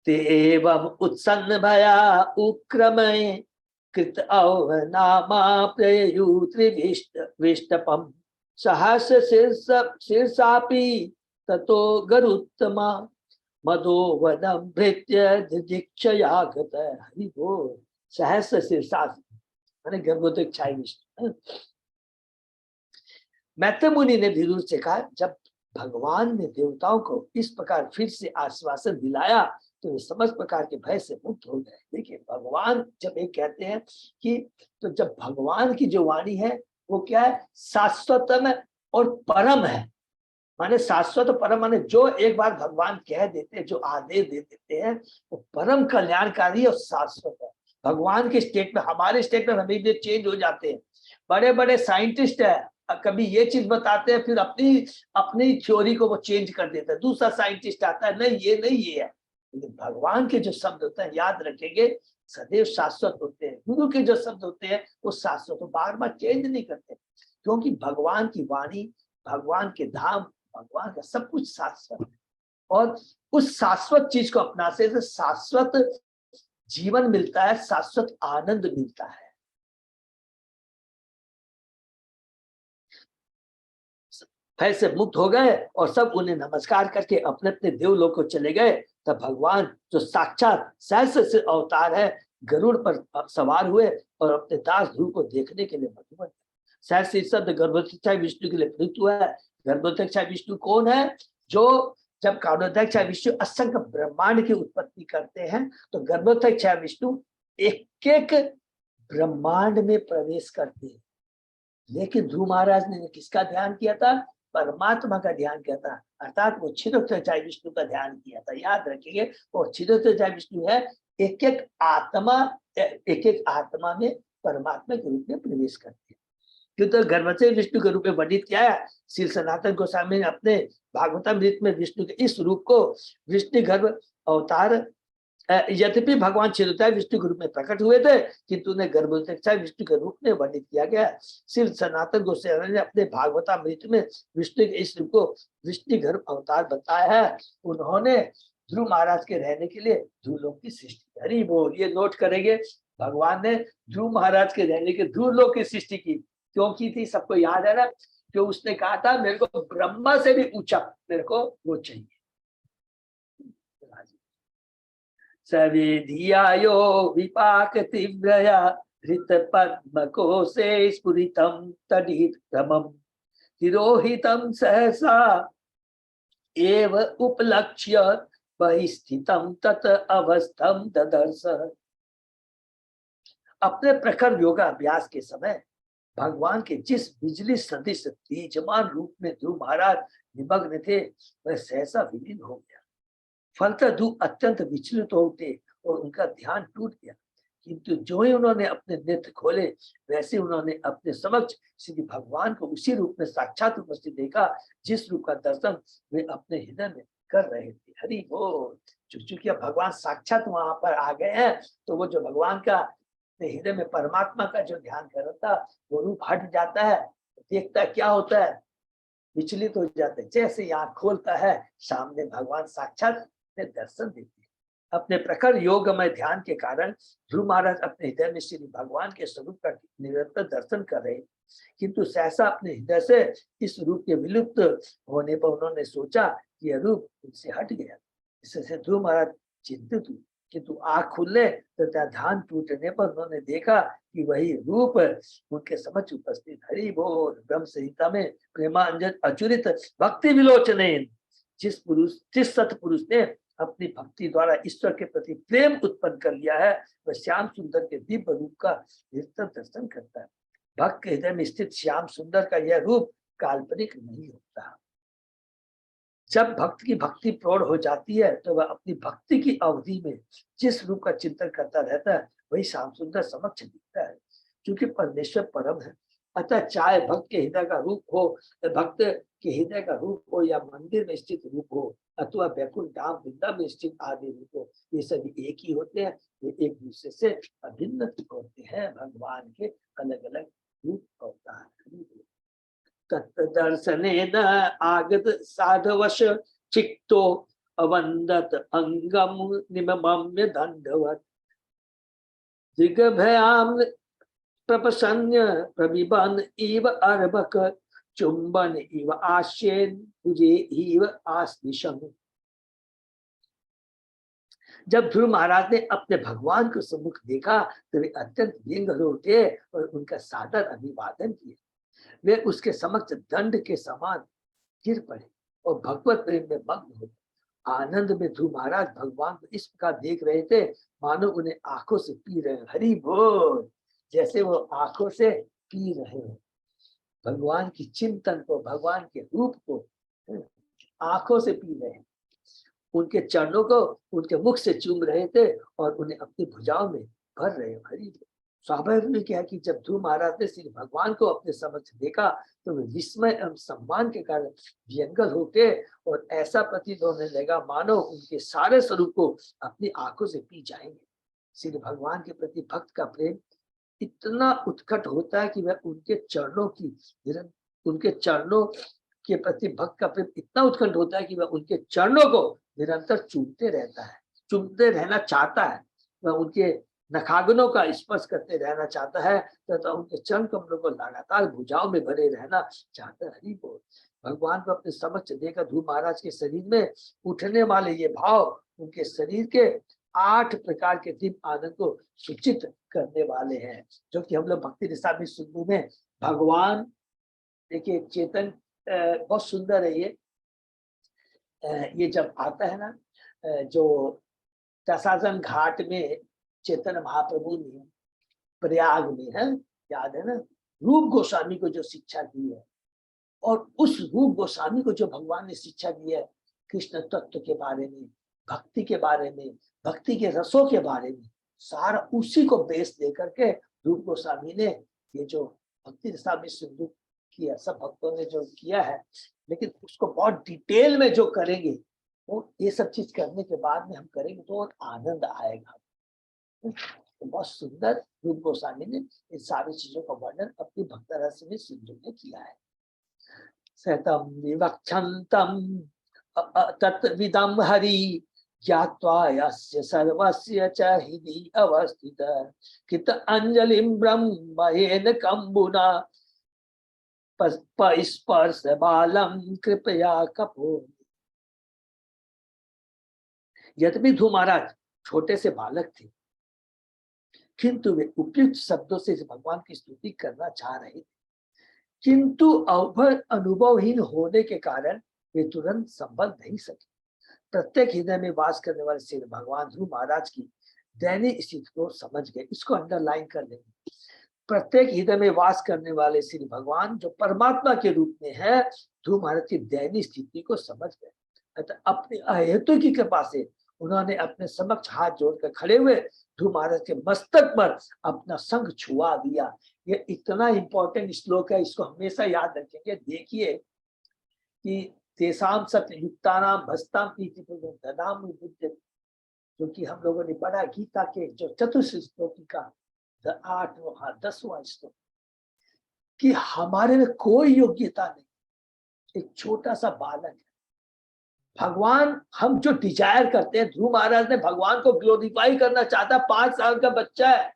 तेवम उत्सन्न भया उक्रमय कृत अवनामा प्रयुत्रिविष्टपम सहस शीर्षापि ततो गरुत्तमा मधोवनम भृत्य दिदीक्षयागत। हरि बोल। सहस शीर्षा माने गर्भोदक्षाय विष्णु। मैत्रेय मुनि ने विदुर से कहा, जब भगवान ने देवताओं को इस प्रकार फिर से आश्वासन दिलाया तो वे समस्त प्रकार के भय से मुक्त हो गए। देखिए, भगवान जब एक कहते हैं कि, तो जब भगवान की जो वाणी है वो क्या है? शाश्वतम और परम है। माने शाश्वत परम माने जो एक बार भगवान कह देते हैं, जो आदेश दे देते हैं, वो परम कल्याणकारी और शाश्वत है। भगवान के स्टेट में, हमारे स्टेट में हमें भी चेंज हो जाते हैं। बड़े बड़े साइंटिस्ट है, कभी ये चीज बताते हैं, फिर अपनी थ्योरी को वो चेंज कर देते हैं। दूसरा साइंटिस्ट आता है, नहीं ये नहीं ये है। लेकिन भगवान के जो शब्द होते हैं, याद रखेंगे, सदैव शाश्वत होते हैं। गुरु के जो शब्द होते हैं वो शाश्वत, बार बार चेंज नहीं करते, क्योंकि भगवान की वाणी, भगवान के धाम, भगवान का सब कुछ शाश्वत है। और उस शाश्वत चीज को अपनाने से शाश्वत जीवन मिलता है, शाश्वत आनंद मिलता है। भय से मुक्त हो गए और सब उन्हें नमस्कार करके अपने अपने देवलोक को चले गए। तब भगवान जो साक्षात सहस्र से अवतार है, गरुड़ पर सवार हुए और अपने दास ध्रुव को देखने के लिए मधुबन। सहस्र शब्द गर्भोदक्षाय विष्णु के लिए प्रयुक्त हुआ है। गर्भोदक्षाय विष्णु कौन है? जो जब कारणोदक्षाय विष्णु असंख्य ब्रह्मांड की उत्पत्ति करते हैं, तो गर्भोदक्षाय विष्णु एक एक ब्रह्मांड में प्रवेश करते हैं। लेकिन ध्रुव महाराज ने किसका ध्यान किया था? परमात्मा का ध्यान किया था, अर्थात वो क्षीरोदक्षाय विष्णु का ध्यान किया था। याद रखिए, वो क्षीरोदक्षाय विष्णु है, एक एक आत्मा में परमात्मा के रूप में प्रवेश करते हैं। क्यों? तो गर्भोदक्षाय विष्णु के रूप में वर्णित किया है श्री सनातन गोस्वामी ने अपने भागवतामृत में। विष्णु के इस रूप को विष्णु गर्भ अवतार यद्यपि भगवान क्षीरोदय विष्णु के रूप में प्रकट हुए थे, किंतु उन्हें गर्भोदक विष्णु के रूप में वर्णित किया गया। श्री सनातन गोस्वामी ने अपने भागवतामृत में विष्णु के इस रूप को विष्णु गर्भ अवतार बताया है। उन्होंने ध्रुव महाराज के रहने के लिए ध्रुवलोक की सृष्टि। हरि बोल, ये नोट करेंगे, भगवान ने ध्रुव महाराज के रहने के ध्रुवलोक की सृष्टि की। क्यों की थी? सबको याद है ना, क्यों उसने कहा था मेरे को ब्रह्मा से भी ऊंचा मेरे को वो चाहिए। सवे धियायो विपाक तीव्रया धृत पद्म कोशे स्फुरितम तडितमम तिरोहितम सहसा एव उपलक्ष्य बहिस्थितम तत अवस्थम ददर्श। अपने प्रखर योगाभ्यास के समय भगवान के जिस बिजली सदृश तेजमान रूप में ध्रुव महाराज निमग्न थे, वह सहसा विलीन हो गया। फलतः ध्रुव अत्यंत विचलित हो उठे और उनका ध्यान टूट गया। किंतु जो ही उन्होंने अपने नेत्र खोले, वैसे उन्होंने अपने समक्ष श्री भगवान को उसी रूप में साक्षात उपस्थित देखा जिस रूप का दर्शन वे अपने हृदय में कर रहे थे। हरि बोल। चूंकि भगवान साक्षात वहां पर आ गए हैं, तो वो जो भगवान का हृदय में परमात्मा का जो ध्यान कर रहा था, वो रूप हट जाता है। देखता क्या होता है, विचलित हो जाते हैं। जैसे यहाँ खोलता है, सामने भगवान साक्षात दर्शन देते हैं। अपने प्रखर योगमय ध्यान के कारण ध्रुव महाराज अपने हृदय में श्री भगवान के स्वरूप का निरंतर दर्शन कर रहे, किंतु सहसा अपने हृदय से इस रूप के विलुप्त होने पर उन्होंने सोचा कि यह रूप उनसे हट गया। इससे ध्रुव महाराज चिंतित हुए, किंतु आँख खुलने तथा ध्यान टूटने पर उन्होंने देखा कि वही रूप उनके समक्ष उपस्थित। हरि बोल। ब्रह्म संहिता में प्रेमांजन अचुरित भक्ति विलोचने, जिस सतपुरुष ने अपनी भक्ति द्वारा ईश्वर के प्रति प्रेम उत्पन्न कर लिया है, वह श्याम सुंदर के दिव्य रूप का निरंतर दर्शन करता है। भक्त के हृदय में स्थित श्याम सुंदर का यह रूप काल्पनिक नहीं होता। जब भक्त की भक्ति प्रौढ़ हो जाती है, तो वह अपनी भक्ति की अवधि में जिस रूप का चिंतन करता रहता है, वही श्याम सुंदर समक्ष दिखता है। क्योंकि परमेश्वर परम है, अतः चाहे भक्त के हृदय का रूप हो, भक्त के हृदय का रूप हो या मंदिर में स्थित रूप हो, अथवा बैकुंठ धाम वृंदावन में स्थित आदि रूप हो, ये सभी एक ही होते हैं। ये एक दूसरे से अभिन्न होते हैं। भगवान के अलग अलग रूप होता है। तत्दर्शनेन आगत साधवश चित्तो अवंदत अंगम निमम्य दंडवत दिग्भयाम प्रपसन्य प्रविबन इव अर्भक चुंबन इव आश्येन तुझे इव आस्निशम। जब ध्रुव महाराज ने अपने भगवान को सम्मुख देखा, तो वे अत्यंत व्यंग हो उठे और उनका सादर अभिवादन किया। वे उसके समक्ष दंड के समान गिर पड़े और भगवत प्रेम में मग्न हो। आनंद में ध्रुव महाराज भगवान को इस प्रकार देख रहे थे मानो उन्हें आंखों से पी रहे हैं। हरि बोल। जैसे वो आंखों से पी रहे हो भगवान की चिंतन को, भगवान के रूप को आंखों से पी रहे हैं। उनके चरणों को उनके मुख से चूम रहे थे और उन्हें अपनी भुजाओं में भर रहे हो। हरि बोल। स्वाभाविक है कि जब ध्रुव महाराज ने श्री भगवान को अपने समक्ष देखा, तो वे विस्मय एवं सम्मान के कारण व्यंगल होके और ऐसा प्रतीत होने लगा मानो उनके सारे स्वरूप को अपनी आंखों से पी जाएंगे। श्री भगवान के प्रति भक्त का प्रेम इतना उत्कट होता है कि वह उनके चरणों के प्रति भक्त का प्रेम इतना उत्कट होता है कि वह उनके चरणों को निरंतर चूमते रहता है, चूमते रहना चाहता है। वह उनके नखाग्नों का स्पर्श करते रहना चाहता है तथा उनके चरण कमलों को लगातार भुजाओं में भरे रहना चाहता है। हरि बोल। भगवान को अपने समक्ष देखकर ध्रुव महाराज के शरीर में उठने वाले ये भाव उनके शरीर के 8 प्रकार के दिव्य आनंद को सूचित करने वाले हैं, जो कि हम लोग भक्ति रसामृत सिंधु में भगवान देखिए चेतन बहुत सुंदर है। ये जब आता है ना, जो दशासन घाट में चैतन्य महाप्रभु ने प्रयाग में है, याद है ना, रूप गोस्वामी को जो शिक्षा दी है, और उस रूप गोस्वामी को जो भगवान ने शिक्षा दी है कृष्ण तत्व के बारे में, भक्ति के बारे में, भक्ति के रसों के बारे में, सारा उसी को बेस लेकर के रूप गोस्वामी ने ये जो भक्ति रसामृत सिंधु किया, सब भक्तों ने जो किया है, लेकिन उसको बहुत डिटेल में जो करेंगे वो ये सब चीज करने के बाद में हम करेंगे तो और आनंद आएगा। तो बहुत सुंदर रूप गोस्वामी ने इन सारी चीजों का वर्णन अपनी भक्त रस में सिंधु में किया है। सतम विवक्षन्तम तत्विदं हरि ज्ञात्वा यस्य सर्वस्य च हृदि अवस्थित कित अंजलिं ब्रह्मयेन कंबुना स्पर्श बालम कृपया कपूर। यद्यपि ध्रुव महाराज छोटे से बालक थे, किंतु वे उपयुक्त शब्दों से भगवान की स्तुति करना चाह रहे थे, किंतु अनुभवहीन होने के कारण वे तुरंत संभल नहीं सके। प्रत्येक हृदय में वास करने वाले श्री भगवान ध्रुव महाराज की दैनिक स्थिति को समझ गए। इसको अंडरलाइन कर लेंगे। प्रत्येक हृदय में वास करने वाले श्री भगवान जो परमात्मा के रूप में है, ध्रुव महाराज की दैनिक स्थिति को समझ गए। अतः अपनी अहेतु की कृपा से उन्होंने अपने समक्ष हाथ जोड़कर खड़े हुए ध्रुव महाराज के मस्तक पर अपना संग छुआ दिया। ये इतना इंपॉर्टेंट श्लोक है, इसको हमेशा याद रखेंगे। देखिए कि तेसाम सत्य युक्तानाम भस्ताम प्रीति ददाम बुद्धि, जो कि हम लोगों ने पढ़ा गीता के जो चतुर्थ श्लोक का 8वां 10वां श्लोक, कि हमारे में कोई योग्यता नहीं, एक छोटा सा बालक है। भगवान हम जो डिजायर करते हैं, ध्रुव महाराज ने भगवान को ग्लोरीफाई करना चाहता। 5 साल का बच्चा है,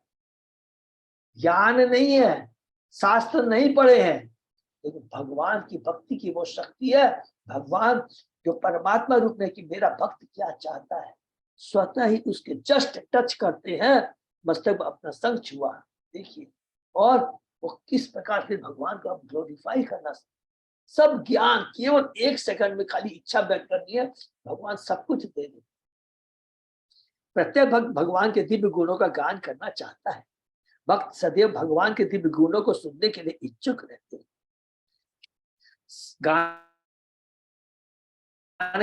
ज्ञान नहीं है, शास्त्र नहीं पढ़े हैं, लेकिन भगवान की भक्ति की वो शक्ति है। भगवान जो परमात्मा रूप में कि मेरा भक्त क्या चाहता है, स्वतः ही उसके जस्ट टच करते हैं, मस्तक अपना संग छुआ। देखिए, और वो किस प्रकार से भगवान को अब ग्लोरीफाई करना, सब ज्ञान केवल 1 सेकंड में खाली इच्छा व्यक्त करनी है, भगवान सब कुछ दे दे। प्रत्येक भक्त भगवान के दिव्य गुणों का गान करना चाहता है। भक्त सदैव भगवान के दिव्य गुणों को सुनने के लिए इच्छुक रहते हैं। गान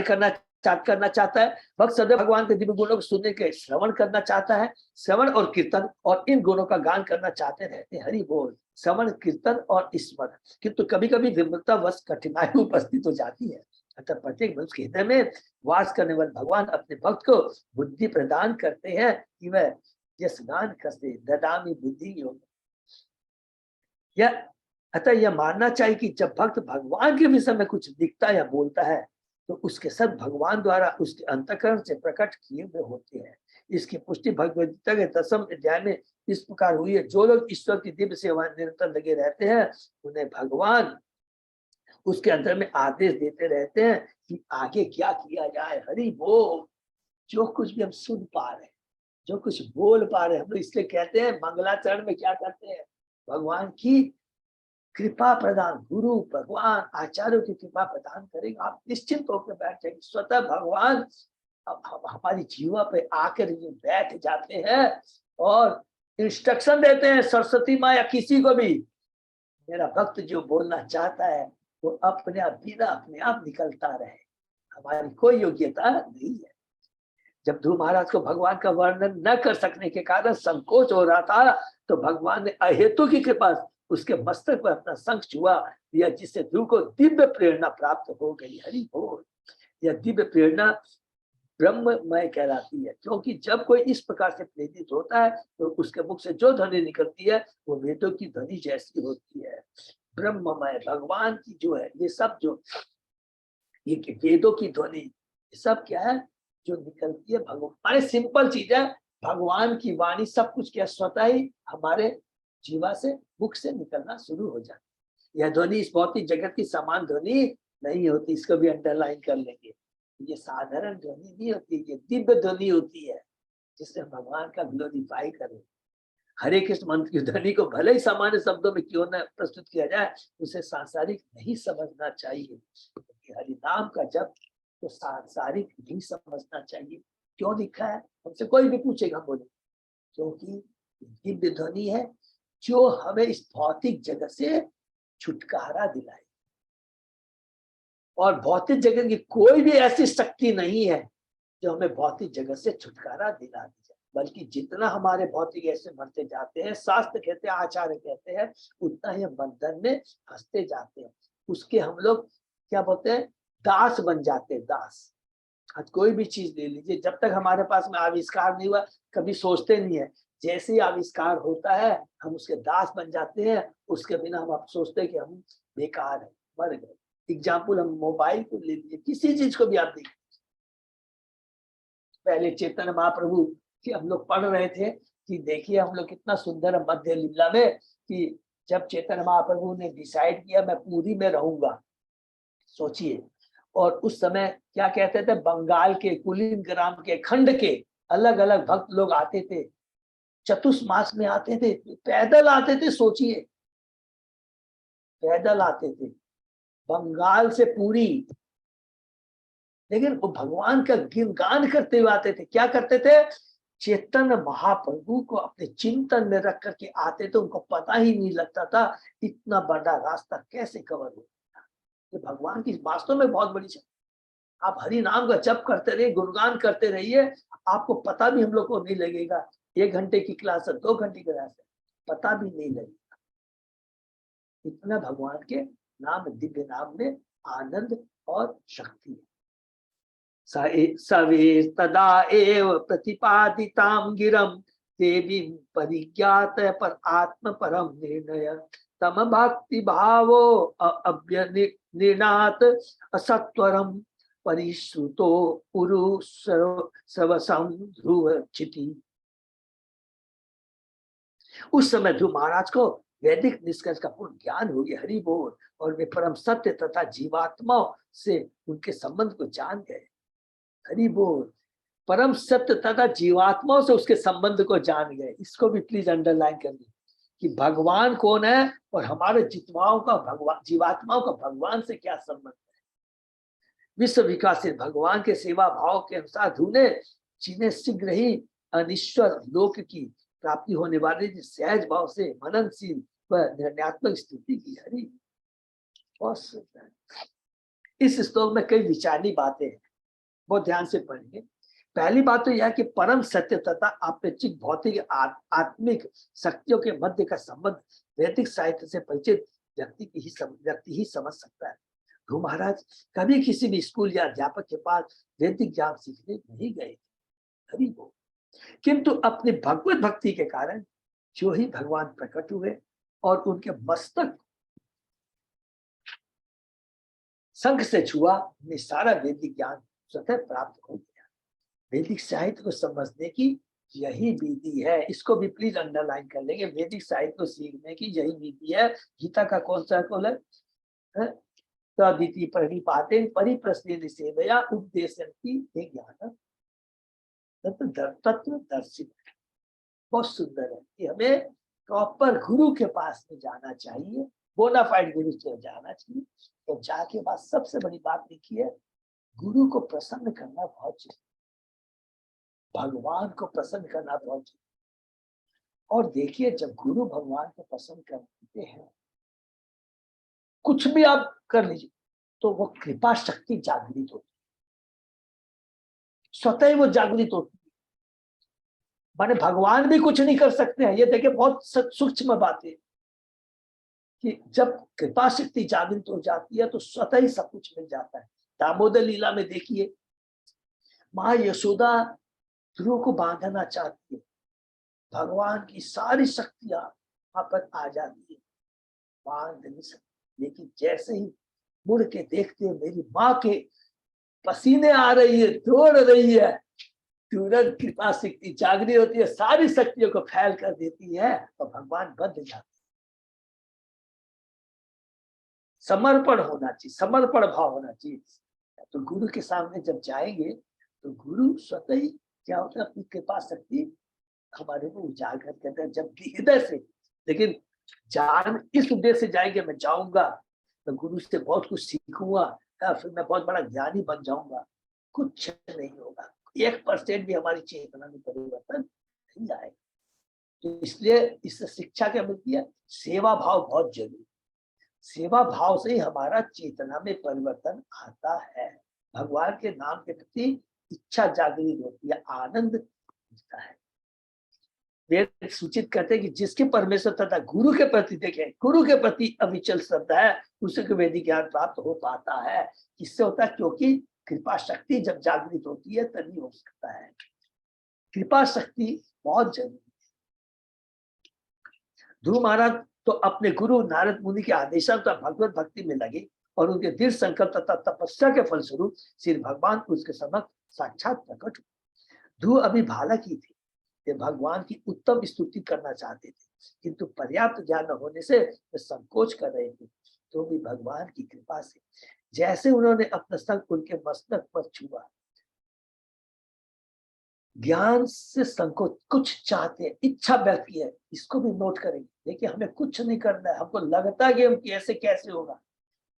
करना चाहता है भक्त सदैव भगवान के दिव्य गुणों को सुनने के श्रवण करना चाहता है। श्रवण और कीर्तन और इन गुणों का गान करना चाहते रहते हैं। हरि बोल। श्रवण, कीर्तन और स्मरण, किंतु कभी कभी विमूर्तवश कठिनाई उपस्थित हो जाती है। अतः प्रत्येक मनुष्य के हृदय में वास करने वाले भगवान अपने भक्त को बुद्धि प्रदान करते हैं कि वह यस गान करते ददामी बुद्धि योग। अतः यह मानना चाहिए कि जब भक्त भगवान के विषय में कुछ दिखता या बोलता है तो उसके सब भगवान द्वारा उसके अंतःकरण से प्रकट किए हुए होते हैं। इसकी पुष्टि भगवद गीता के 10वें अध्याय में इस प्रकार हुई है। जो लोग ईश्वर की दिव्य सेवा निरंतर लगे रहते हैं, उन्हें भगवान उसके अंदर में आदेश देते रहते हैं कि आगे क्या किया जाए। हरि बोल। जो कुछ भी हम सुन पा रहे हैं, जो कुछ बोल पा रहे हैं, हम लोग इसलिए कहते हैं मंगलाचरण में क्या करते हैं, भगवान की कृपा प्रदान, गुरु भगवान आचार्यों की कृपा प्रदान करेंगे, आप निश्चिंत होकर बैठ जाएंगे। स्वतः भगवान हमारी जीवा पे आकर बैठ जाते हैं और इंस्ट्रक्शन देते हैं, सरस्वती माँ या किसी को भी, मेरा भक्त जो बोलना चाहता है वो अपने आप बिना अपने आप निकलता रहे, हमारी कोई योग्यता नहीं है। जब ध्रुव महाराज को भगवान का वर्णन न कर सकने के कारण संकोच हो रहा था, तो भगवान ने अहेतु की कृपा उसके मस्तक पर अपना संग छुआ दिया, जिससे ध्रुव को दिव्य प्रेरणा प्राप्त हो गई। हरि बोल। यह दिव्य प्रेरणा ब्रह्ममय कहलाती है, क्योंकि जब कोई इस प्रकार से प्रेरित होता है तो उसके मुख से जो ध्वनि निकलती है वो वेदों की ध्वनि जैसी होती है। ब्रह्ममय भगवान की जो है, ये सब जो ये वेदों की ध्वनि सब क्या है जो निकलती है, भगवान सिंपल चीज है, भगवान की वाणी सब कुछ क्या स्वतः ही हमारे जीवा से मुख से निकलना शुरू हो जाती है। यह ध्वनि इस भौतिक जगत की समान ध्वनि नहीं होती, इसको भी अंडरलाइन कर लेंगे। ये साधारण ध्वनि नहीं होती, ये दिव्य ध्वनि होती है जिससे भगवान का ग्लोरीफाई करें। हरे कृष्ण मंत्र की ध्वनि को भले ही सामान्य शब्दों में क्यों न प्रस्तुत किया जाए, उसे सांसारिक नहीं समझना चाहिए। हरि नाम का जप तो सांसारिक नहीं समझना चाहिए। क्यों लिखा है, हमसे कोई भी पूछेगा, बोले क्योंकि दिव्य ध्वनि है जो हमें इस भौतिक जगत से छुटकारा दिलाए। और भौतिक जगत की कोई भी ऐसी शक्ति नहीं है जो हमें भौतिक जगत से छुटकारा दिला दी जाए, बल्कि जितना हमारे भौतिक ऐसे बढ़ते जाते हैं, शास्त्र कहते हैं, आचार्य कहते हैं, उतना ही हम बंधन में फंसते जाते हैं। उसके हम लोग क्या बोलते हैं, दास बन जाते हैं, दास। आज कोई भी चीज ले लीजिए, जब तक हमारे पास में आविष्कार नहीं हुआ कभी सोचते नहीं है, जैसे ही आविष्कार होता है हम उसके दास बन जाते हैं, उसके बिना हम अब सोचते हैं कि हम बेकार है, मर गए। एग्जाम्पल हम मोबाइल को ले लीजिए, किसी चीज को भी आप देखिए, पहले चैतन्य महाप्रभु की हम लोग पढ़ रहे थे कि देखिए हम लोग कितना सुंदर मध्य लीला में, कि जब चैतन्य महाप्रभु ने डिसाइड किया मैं पूरी में रहूंगा, सोचिए, और उस समय क्या कहते थे, बंगाल के कुलीन ग्राम के खंड के अलग अलग भक्त लोग आते थे, चतुर्मास में आते थे, पैदल आते थे, सोचिए पैदल आते थे बंगाल से पूरी, लेकिन वो भगवान का गुणगान करते हुए आते थे। क्या करते थे, चैतन्य महाप्रभु को अपने चिंतन में रख करके आते थे, उनको पता ही नहीं लगता था इतना बड़ा रास्ता कैसे कवर हो। तो भगवान की वास्तव में बहुत बड़ी शक्ति। आप हरि नाम का जप करते रहिए, गुणगान करते रहिए, आपको पता भी हम लोग को नहीं लगेगा, 1 घंटे की क्लास है, 2 घंटे की क्लास है, पता भी नहीं लगेगा। इतना भगवान के नाम, दिव्य नाम में आनंद और शक्ति है। सवे तदा एव प्रतिपादितां गिरं देवी परिज्ञात पर आत्म परम निर्णय तम भक्ति भावो अभ्यनिर्णात असत्वरम परिश्रुतो उरु सर्वसं ध्रुव चिति। उस समय ध्रुव महाराज को वैदिक निष्कर्ष का पूर्ण ज्ञान हो गया, हरि बोल, और वे परम सत्य तथा जीवात्माओं से उनके संबंध को जान गए। हरि बोल, परम सत्य तथा जीवात्माओं से उसके संबंध को जान गए। इसको भी प्लीज अंडरलाइन कर लीजिए कि भगवान कौन है और हमारे जीवात्माओं का भगवान से क्या संबंध है। विश्व विकासित भगवान के सेवा भाव के अनुसार ढूंढे, जिन्हें शीघ्र ही अनिश्वर लोक की प्राप्ति होने वाली सहज भाव से मननशील व निर्णयात्मक स्थिति की। हरि बहुत सुंदर। इस श्लोक में कई विचारनी बातें हैं, बहुत ध्यान से पढ़ेंगे। पहली बात तो यह कि परम सत्य तथा अपेक्षिक भौतिक आत्मिक शक्तियों के मध्य का संबंध वैदिक साहित्य से परिचित व्यक्ति ही समझ सकता है। ध्रुव महाराज कभी किसी भी स्कूल या अध्यापक के पास वैदिक ज्ञान सीखने नहीं गए, कभी वो, किंतु अपनी भगवत भक्ति के कारण जो ही भगवान प्रकट हुए और उनके मस्तक शंख से छुआ, उन्हें सारा वैदिक ज्ञान स्वतः प्राप्त हो गया। वैदिक साहित्य को समझने की यही विधि है, इसको भी प्लीज अंडरलाइन कर लेंगे। वैदिक साहित्य को सीखने की यही विधि है। गीता का कौन सा कौल है, तदिति परिपातेन परिप्रश्नेन सेवया उपदेशयन्ति ते ज्ञानम तत्व दर्शित। बहुत सुंदर है कि हमें प्रॉपर गुरु के पास में जाना चाहिए, बोनाफाइड गुरु से जाना चाहिए। तो जाके बाद सबसे बड़ी बात लिखी है, गुरु को प्रसन्न करना बहुत चाहिए, भगवान को प्रसन्न करना बहुत चाहिए। और देखिए जब गुरु भगवान को पसंद करते हैं, कुछ भी आप कर लीजिए तो वो कृपा शक्ति जागृत होती है, स्वतः ही वो जागृत होती है। माने भगवान भी कुछ नहीं कर सकते हैं। ये देखिए बहुत सूक्ष्म बात है कि जब कृपा शक्ति जागृत हो जाती है तो स्वतः ही सब कुछ मिल जाता है। दामोदर लीला में देखिए, माँ यशोदा ध्रुव को बांधना चाहती है, भगवान की सारी शक्तियां वहां पर आ जाती है, बांध नहीं सकती। लेकिन जैसे ही मुड़ के देखते हैं मेरी माँ के पसीने आ रही है, दौड़ रही है, तुरंत कृपा शक्ति जागृत होती है, सारी शक्तियों को फैल कर देती है और भगवान बंध जाते हैं। समर्पण होना चाहिए, समर्पण भाव होना चाहिए। तो गुरु के सामने जब जाएंगे तो गुरु स्वतः ही क्या होता है, अपनी कृपा शक्ति हमारे को उजागर करते हैं जब हृदय से। लेकिन जान इस उद्देश्य से जाएंगे, मैं जाऊंगा तो गुरु से बहुत कुछ सीखूंगा या फिर मैं बहुत बड़ा ज्ञानी बन जाऊंगा, कुछ नहीं होगा। 1% भी हमारी चेतना में परिवर्तन नहीं आएगा। तो इसलिए इस शिक्षा क्या मिलती है, सेवा भाव बहुत जरूरी। सेवा भाव से ही हमारा चेतना में परिवर्तन आता है, भगवान के नाम के प्रति इच्छा जागृत होती है, आनंद मिलता है। वेद सूचित करते हैं कि जिसके परमेश्वर तथा गुरु के प्रति देखें, गुरु के प्रति अविचल श्रद्धा है, उसे को वैदिक ज्ञान प्राप्त हो पाता है। किससे होता है, क्योंकि कृपा शक्ति जब जागृत होती है तभी हो सकता है। कृपा शक्ति बहुत जरूरी है। ध्रुव महाराज तो अपने गुरु नारद मुनि के आदेशानुसार भगवत भक्ति में लगे और उनके दृढ़ संकल्प तथा तपस्या के फलस्वरूप श्री भगवान उसके समक्ष साक्षात प्रकट हुए। ध्रुव अभी बालक ही थे, वे भगवान की उत्तम स्तुति करना चाहते थे, किंतु पर्याप्त ज्ञान न होने से वे संकोच कर रहे थे। तो भी भगवान की कृपा से जैसे उन्होंने अपना संग उनके मस्तक पर छुआ, ज्ञान से संकोच, कुछ चाहते हैं, इच्छा व्यक्त की है, इसको भी नोट करेंगे। देखिए हमें कुछ नहीं करना है, हमको लगता है कि हम कैसे होगा,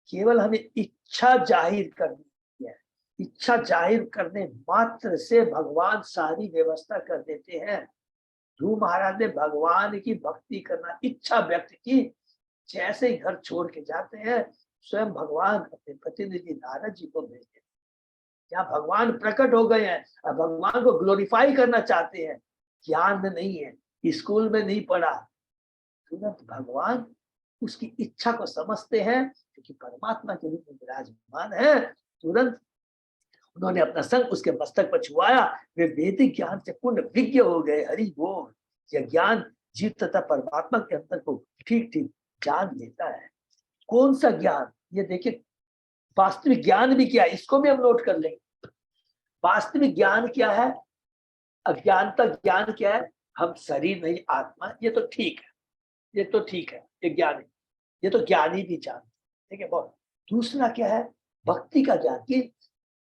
केवल हमें इच्छा जाहिर करनी है। इच्छा जाहिर करने मात्र से भगवान सारी व्यवस्था कर देते हैं। ध्रुव महाराज ने भगवान की भक्ति करना इच्छा व्यक्त की, जैसे ही घर छोड़ के जाते हैं स्वयं भगवान अपने प्रतिनिधि नारद जी को भेजते, यहाँ भगवान प्रकट हो गए हैं। अब भगवान को ग्लोरीफाई करना चाहते हैं, ज्ञान में नहीं है, स्कूल में नहीं पढ़ा, तुरंत भगवान उसकी इच्छा को समझते हैं, क्योंकि परमात्मा के रूप में विराजमान है। तुरंत उन्होंने अपना संग उसके मस्तक पर छुआया, वे वैदिक ज्ञान से पूर्ण विज्ञ हो गए। हरि बोल। यह ज्ञान जीव तथा परमात्मा के अंतर को ठीक ठीक जान लेता है। कौन सा ज्ञान? ये देखिए, वास्तविक ज्ञान भी क्या है, इसको भी हम नोट कर लेंगे। वास्तविक ज्ञान क्या है, अज्ञानता ज्ञान क्या है? हम शरीर नहीं आत्मा, ये तो ठीक है, ये तो ठीक है, ये ज्ञान है, ये तो ज्ञानी भी जानते, ठीक है। बहुत दूसरा क्या है? भक्ति का ज्ञान, कि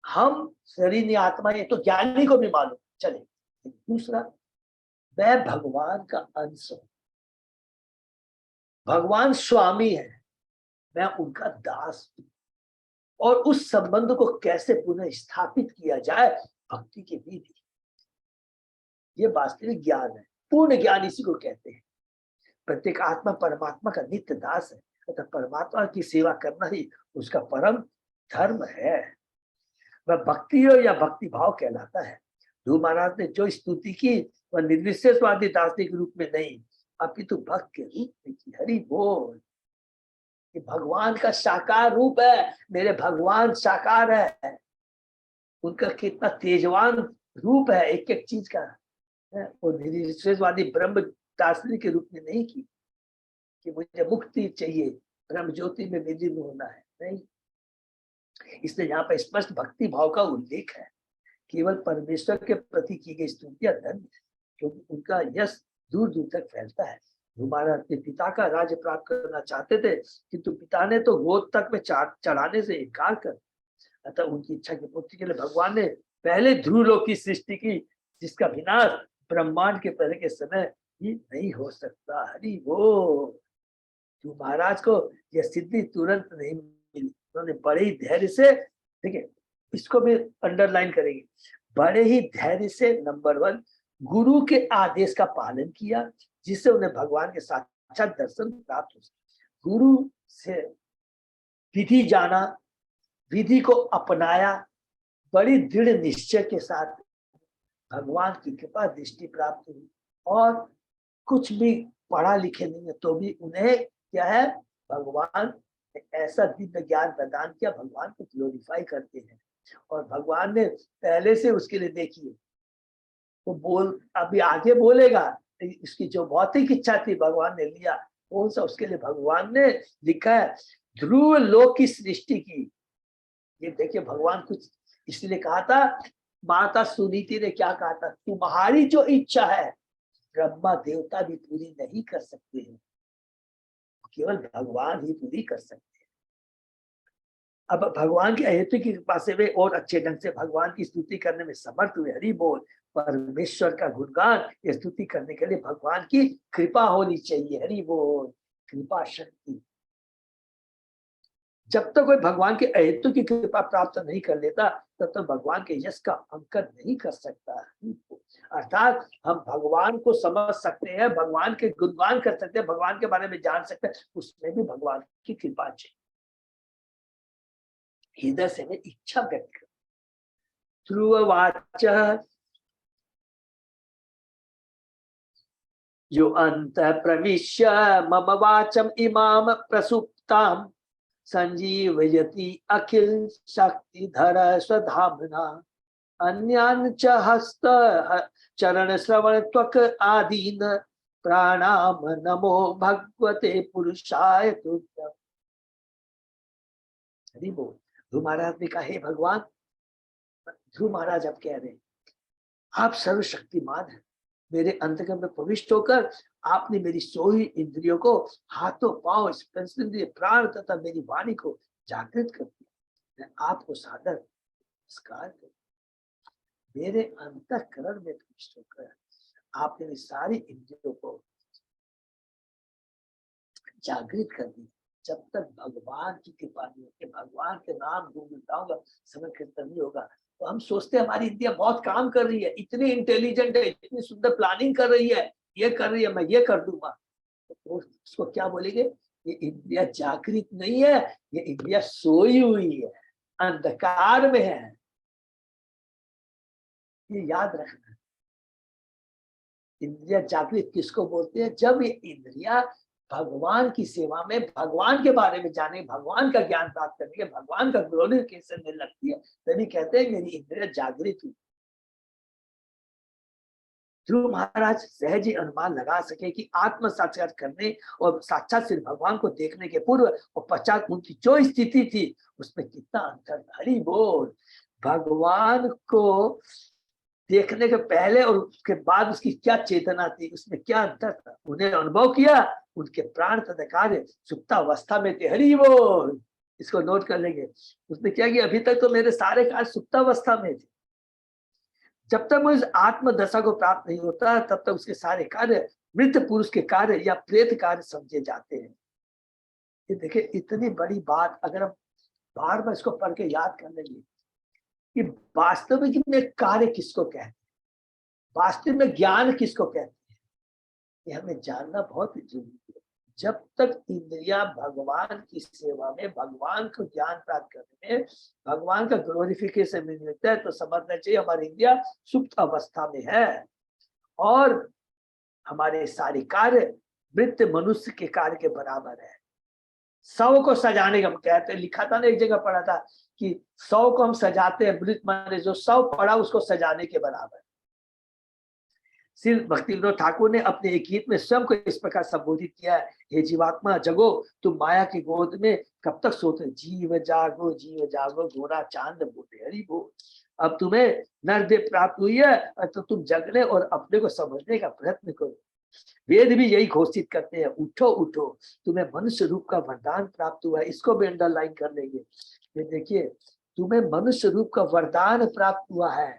हम शरीर नहीं आत्मा, ये तो ज्ञानी को भी मालूम चले। दूसरा, मैं भगवान का अंश हूं, भगवान स्वामी है, मैं उनका दास हूं, और उस संबंध को कैसे पुनः स्थापित किया जाए, भक्ति के विधि, ये वास्तविक ज्ञान है। पूर्ण ज्ञान इसी को कहते हैं। प्रत्येक आत्मा परमात्मा का नित्य दास है, तथा परमात्मा की सेवा करना ही उसका परम धर्म है। वह भक्ति हो या भक्ति भाव कहलाता है। ध्रुव महाराज ने जो स्तुति की वह निर्विशेषवादी दार्शनिक रूप में नहीं, अपितु भक्त के रूप में की। हरि बोल। कि भगवान का साकार रूप है, मेरे भगवान साकार है, उनका कितना तेजवान रूप है एक एक चीज का। वो निर्विशेषवादी ब्रह्म दार्शनिक के रूप में नहीं की कि मुझे मुक्ति चाहिए, ब्रह्म ज्योति में विलीन होना है, नहीं। इसलिए यहाँ पर स्पष्ट भक्ति भाव का उल्लेख है। केवल परमेश्वर के प्रति की गई स्तुतियां धन्य है, क्योंकि उनका यश दूर दूर तक फैलता है। महाराज अपने पिता का राज्य प्राप्त करना चाहते थे, किंतु पिता ने तो गोद तक में चढ़ाने से इनकार कर, अतः उनकी इच्छा की पूर्ति के लिए भगवान ने पहले ध्रुवलोक की सृष्टि की, जिसका विनाश ब्रह्मांड के पहले के समय ही नहीं हो सकता। हरि बोल। तो महाराज को यह सिद्धि तुरंत नहीं मिली, उन्होंने बड़े ही धैर्य से, देखिए इसको भी अंडरलाइन करेंगे, बड़े ही धैर्य से नंबर 1 गुरु के आदेश का पालन किया, जिससे उन्हें भगवान के साक्षात दर्शन प्राप्त हो सके। गुरु से विधि जाना, विधि को अपनाया, बड़ी दृढ़ निश्चय के साथ भगवान की कृपा दृष्टि प्राप्त हुई। और कुछ भी पढ़ा लिखे नहीं है तो भी उन्हें क्या है, भगवान ऐसा दिव्य ज्ञान प्रदान किया, भगवान को ग्लोरीफाई करते हैं। और भगवान ने पहले से उसके लिए, देखिए वो बोल अभी आगे बोलेगा, इसकी जो भौतिक इच्छा थी भगवान ने लिया। कौन सा? उसके लिए भगवान ने लिखा है ध्रुव लोक की सृष्टि की। ये देखिए भगवान कुछ इसलिए कहा था, माता सुनीति ने क्या कहा था, तुम्हारी जो इच्छा है ब्रह्मा देवता भी पूरी नहीं कर सकते हैं, केवल भगवान ही पूरी कर सकते हैं। अब भगवान की अहेतु की कृपा से वे और अच्छे ढंग से भगवान की स्तुति करने में समर्थ हुए। हरि बोल। परमेश्वर का गुणगान या स्तुति करने के लिए भगवान की कृपा होनी चाहिए। हरि बोल। कृपा शक्ति। जब तक कोई भगवान के अहेतु की कृपा प्राप्त नहीं कर लेता, तब तक भगवान के यश का अंकन नहीं कर सकता। अर्थात हम भगवान को समझ सकते हैं, भगवान के गुणगान कर सकते हैं, भगवान के बारे में जान सकते हैं, उसमें भी भगवान की कृपा चाहिए। हृदय से मैं इच्छा व्यक्त कर। ध्रुववाच यो अंत प्रविश्य मम वाचम इमाम प्रसुप्ताम संजीवयति अखिल शक्ति धर स्वधामना अन्यान च हस्त चरण श्रवण त्वक आदीन प्राणाम नमो भगवते पुरुषाय तुभ्यम्। हरि बोल। ध्रुव महाराज ने कहा, हे भगवान, ध्रुव महाराज अब कह रहे हैं, आप सर्वशक्तिमान हैं, मेरे अंतर्गत में प्रविष्ट होकर आपने मेरी सोई इंद्रियों को, हाथों पांव स्पर्शेंद्रिय प्राण तथा मेरी वाणी को जागृत कर दिया। मैं आपको सादर नमस्कार करता हूं। मेरे अंतःकरण में प्रविष्ट होकर आपने मेरी सारी इंद्रियों को जागृत कर दी। जब तक भगवान की कृपा नहीं होगी, भगवान के नाम गुनगुनाता हूँ, समय कीर्तन नहीं होगा, तो हम सोचते हैं हमारी इंद्रिया बहुत काम कर रही है, इतनी इंटेलिजेंट है, इतनी सुंदर प्लानिंग कर रही है, ये कर रही है, मैं ये कर दूंगा। तो उसको क्या बोलेंगे? ये इंद्रिया जागृत नहीं है, ये इंद्रिया सोई हुई है, अंधकार में है। ये याद रखना। इंद्रिया जागृत किसको बोलते हैं? जब ये इंद्रिया भगवान की सेवा में, भगवान के बारे में जाने, भगवान का ज्ञान प्राप्त करने के, भगवान का ग्लोरिफिकेशन में लगती है, तभी कहते हैं मेरी इंद्रिया जागृत हुई। ध्रुव महाराज सहज ही अनुमान लगा सके कि आत्म साक्षात्कार करने और साक्षात श्री भगवान को देखने के पूर्व और पश्चात उनकी जो स्थिति थी उसमें कितना अंतर था। हरि बोल। भगवान को देखने के पहले और उसके बाद उसकी क्या चेतना थी, उसमें क्या अंतर था, उन्हें अनुभव किया। उनके प्राण तथा कार्य सुप्तावस्था में थे। हरि बोल। इसको नोट कर लेंगे। उसने क्या किया? अभी तक तो मेरे सारे कार्य सुप्तावस्था में थे। जब तक मुझे आत्म दशा को प्राप्त नहीं होता तब तक उसके सारे कार्य मृत पुरुष के कार्य या प्रेत कार्य समझे जाते हैं। ये देखिए, इतनी बड़ी बात अगर हम बार बार इसको पढ़ के याद कर लेंगे कि वास्तविक में कार्य किसको कहते हैं, वास्तव में ज्ञान किसको कहते हैं, ये हमें जानना बहुत जरूरी है। जब तक इंद्रिया भगवान की सेवा में, भगवान को ज्ञान प्राप्त करने में, भगवान का ग्लोरिफिकेशन में मिलता है, तो समझना चाहिए हमारी इंद्रिया सुप्त अवस्था में है और हमारे सारे कार्य मृत मनुष्य के कार्य के बराबर है। 100 को सजाने का कहते हैं, लिखा था ना, एक जगह पढ़ा था कि 100 को हम सजाते हैं, मृत माने जो 100 पढ़ा उसको सजाने के बराबर। श्री भक्ति विनोद ठाकुर ने अपने एक गीत में स्वयं को इस प्रकार संबोधित किया है, हे जीवात्मा जगो, तुम माया की गोद में कब तक सोते, जीव जागो घोड़ा चांद बोले। हरि बोल। अब तुम्हें नरदेह प्राप्त हुई है तो तुम जगने और अपने को समझने का प्रयत्न करो। वेद भी यही घोषित करते हैं, उठो उठो, तुम्हें मनुष्य रूप का वरदान प्राप्त हुआ है। इसको भी अंडरलाइन कर लेंगे। ये देखिए, तुम्हें मनुष्य रूप का वरदान प्राप्त हुआ है,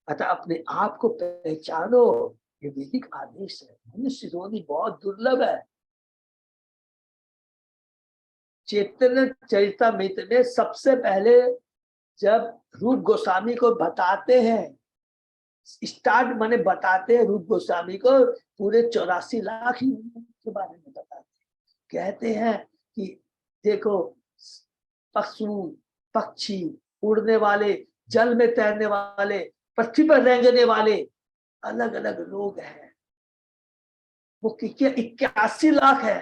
अतः अपने आप को पहचानो। ये वैदिक आदेश है। मनुष्य योनि बहुत दुर्लभ है। चैतन्य चरितमृत में सबसे पहले जब रूप गोस्वामी को बताते हैं, स्टार्ट माने बताते हैं रूप गोस्वामी को, पूरे 84 लाख के बारे में बताते हैं। कहते हैं कि देखो, पशु पक्षी, उड़ने वाले, जल में तैरने वाले, पृथ्वी पर रेंगने वाले, अलग अलग लोग हैं। वो 81 लाख है।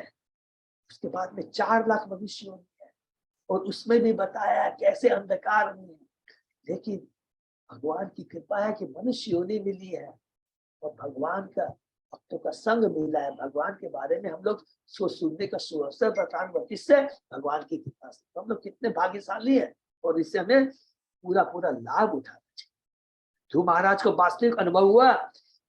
उसके बाद में 4 लाख मनुष्य है, और उसमें भी बताया कैसे अंधकार में, लेकिन भगवान की कृपा है कि मनुष्य योनि मिली है और भगवान का भक्तों का संग मिला है। भगवान के बारे में हम लोग सुनने का सुअवसर प्रदान हुआ, किससे? भगवान की कृपा से। तो हम लोग कितने भाग्यशाली है और इससे हमें पूरा पूरा लाभ उठाना चाहिए। ध्रुव महाराज को वास्तविक अनुभव हुआ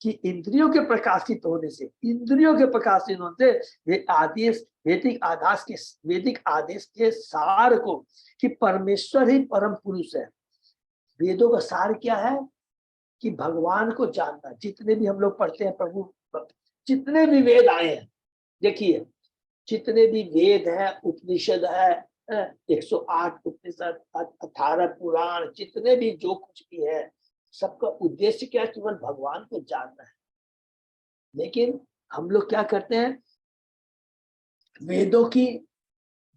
कि इंद्रियों के प्रकाशित होने से, इंद्रियों के प्रकाशित होने से वे आदेश, वैदिक आदेश के सार को, कि परमेश्वर ही परम पुरुष है। वेदों का सार क्या है? कि भगवान को जानना। जितने भी हम लोग पढ़ते हैं प्रभु, जितने भी वेद आए हैं, देखिए जितने भी वेद है, उपनिषद है, 108 उपनिषद, 18 पुराण, जितने भी जो कुछ भी है, सबका उद्देश्य क्या है? केवल भगवान को जानना है। लेकिन हम लोग क्या करते हैं? वेदों की,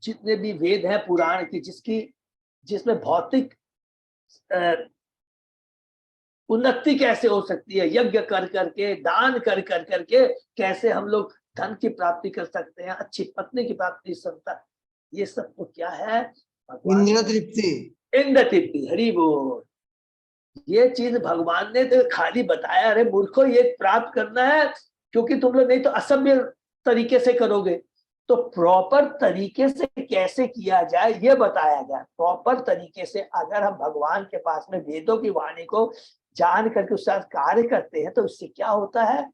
जितने भी वेद है पुराण की, जिसमें भौतिक उन्नति कैसे हो सकती है, यज्ञ कर करके, दान कर करके कैसे हम लोग धन की प्राप्ति कर सकते हैं, अच्छी पत्नी की प्राप्ति, ये सब तो क्या है? भगवान इंद्र तृप्ति। इंद्र तृप्ति। हरि बोल। ये चीज भगवान ने तो खाली बताया, अरे मूर्खो ये प्राप्त करना है, क्योंकि तुम लोग नहीं तो असभ्य तरीके से करोगे। तो प्रॉपर तरीके से कैसे किया जाए ये बताया गया। प्रॉपर तरीके से अगर हम भगवान के पास में वेदों की वाणी को जान करके उसके साथ कार्य करते हैं तो उससे क्या होता है?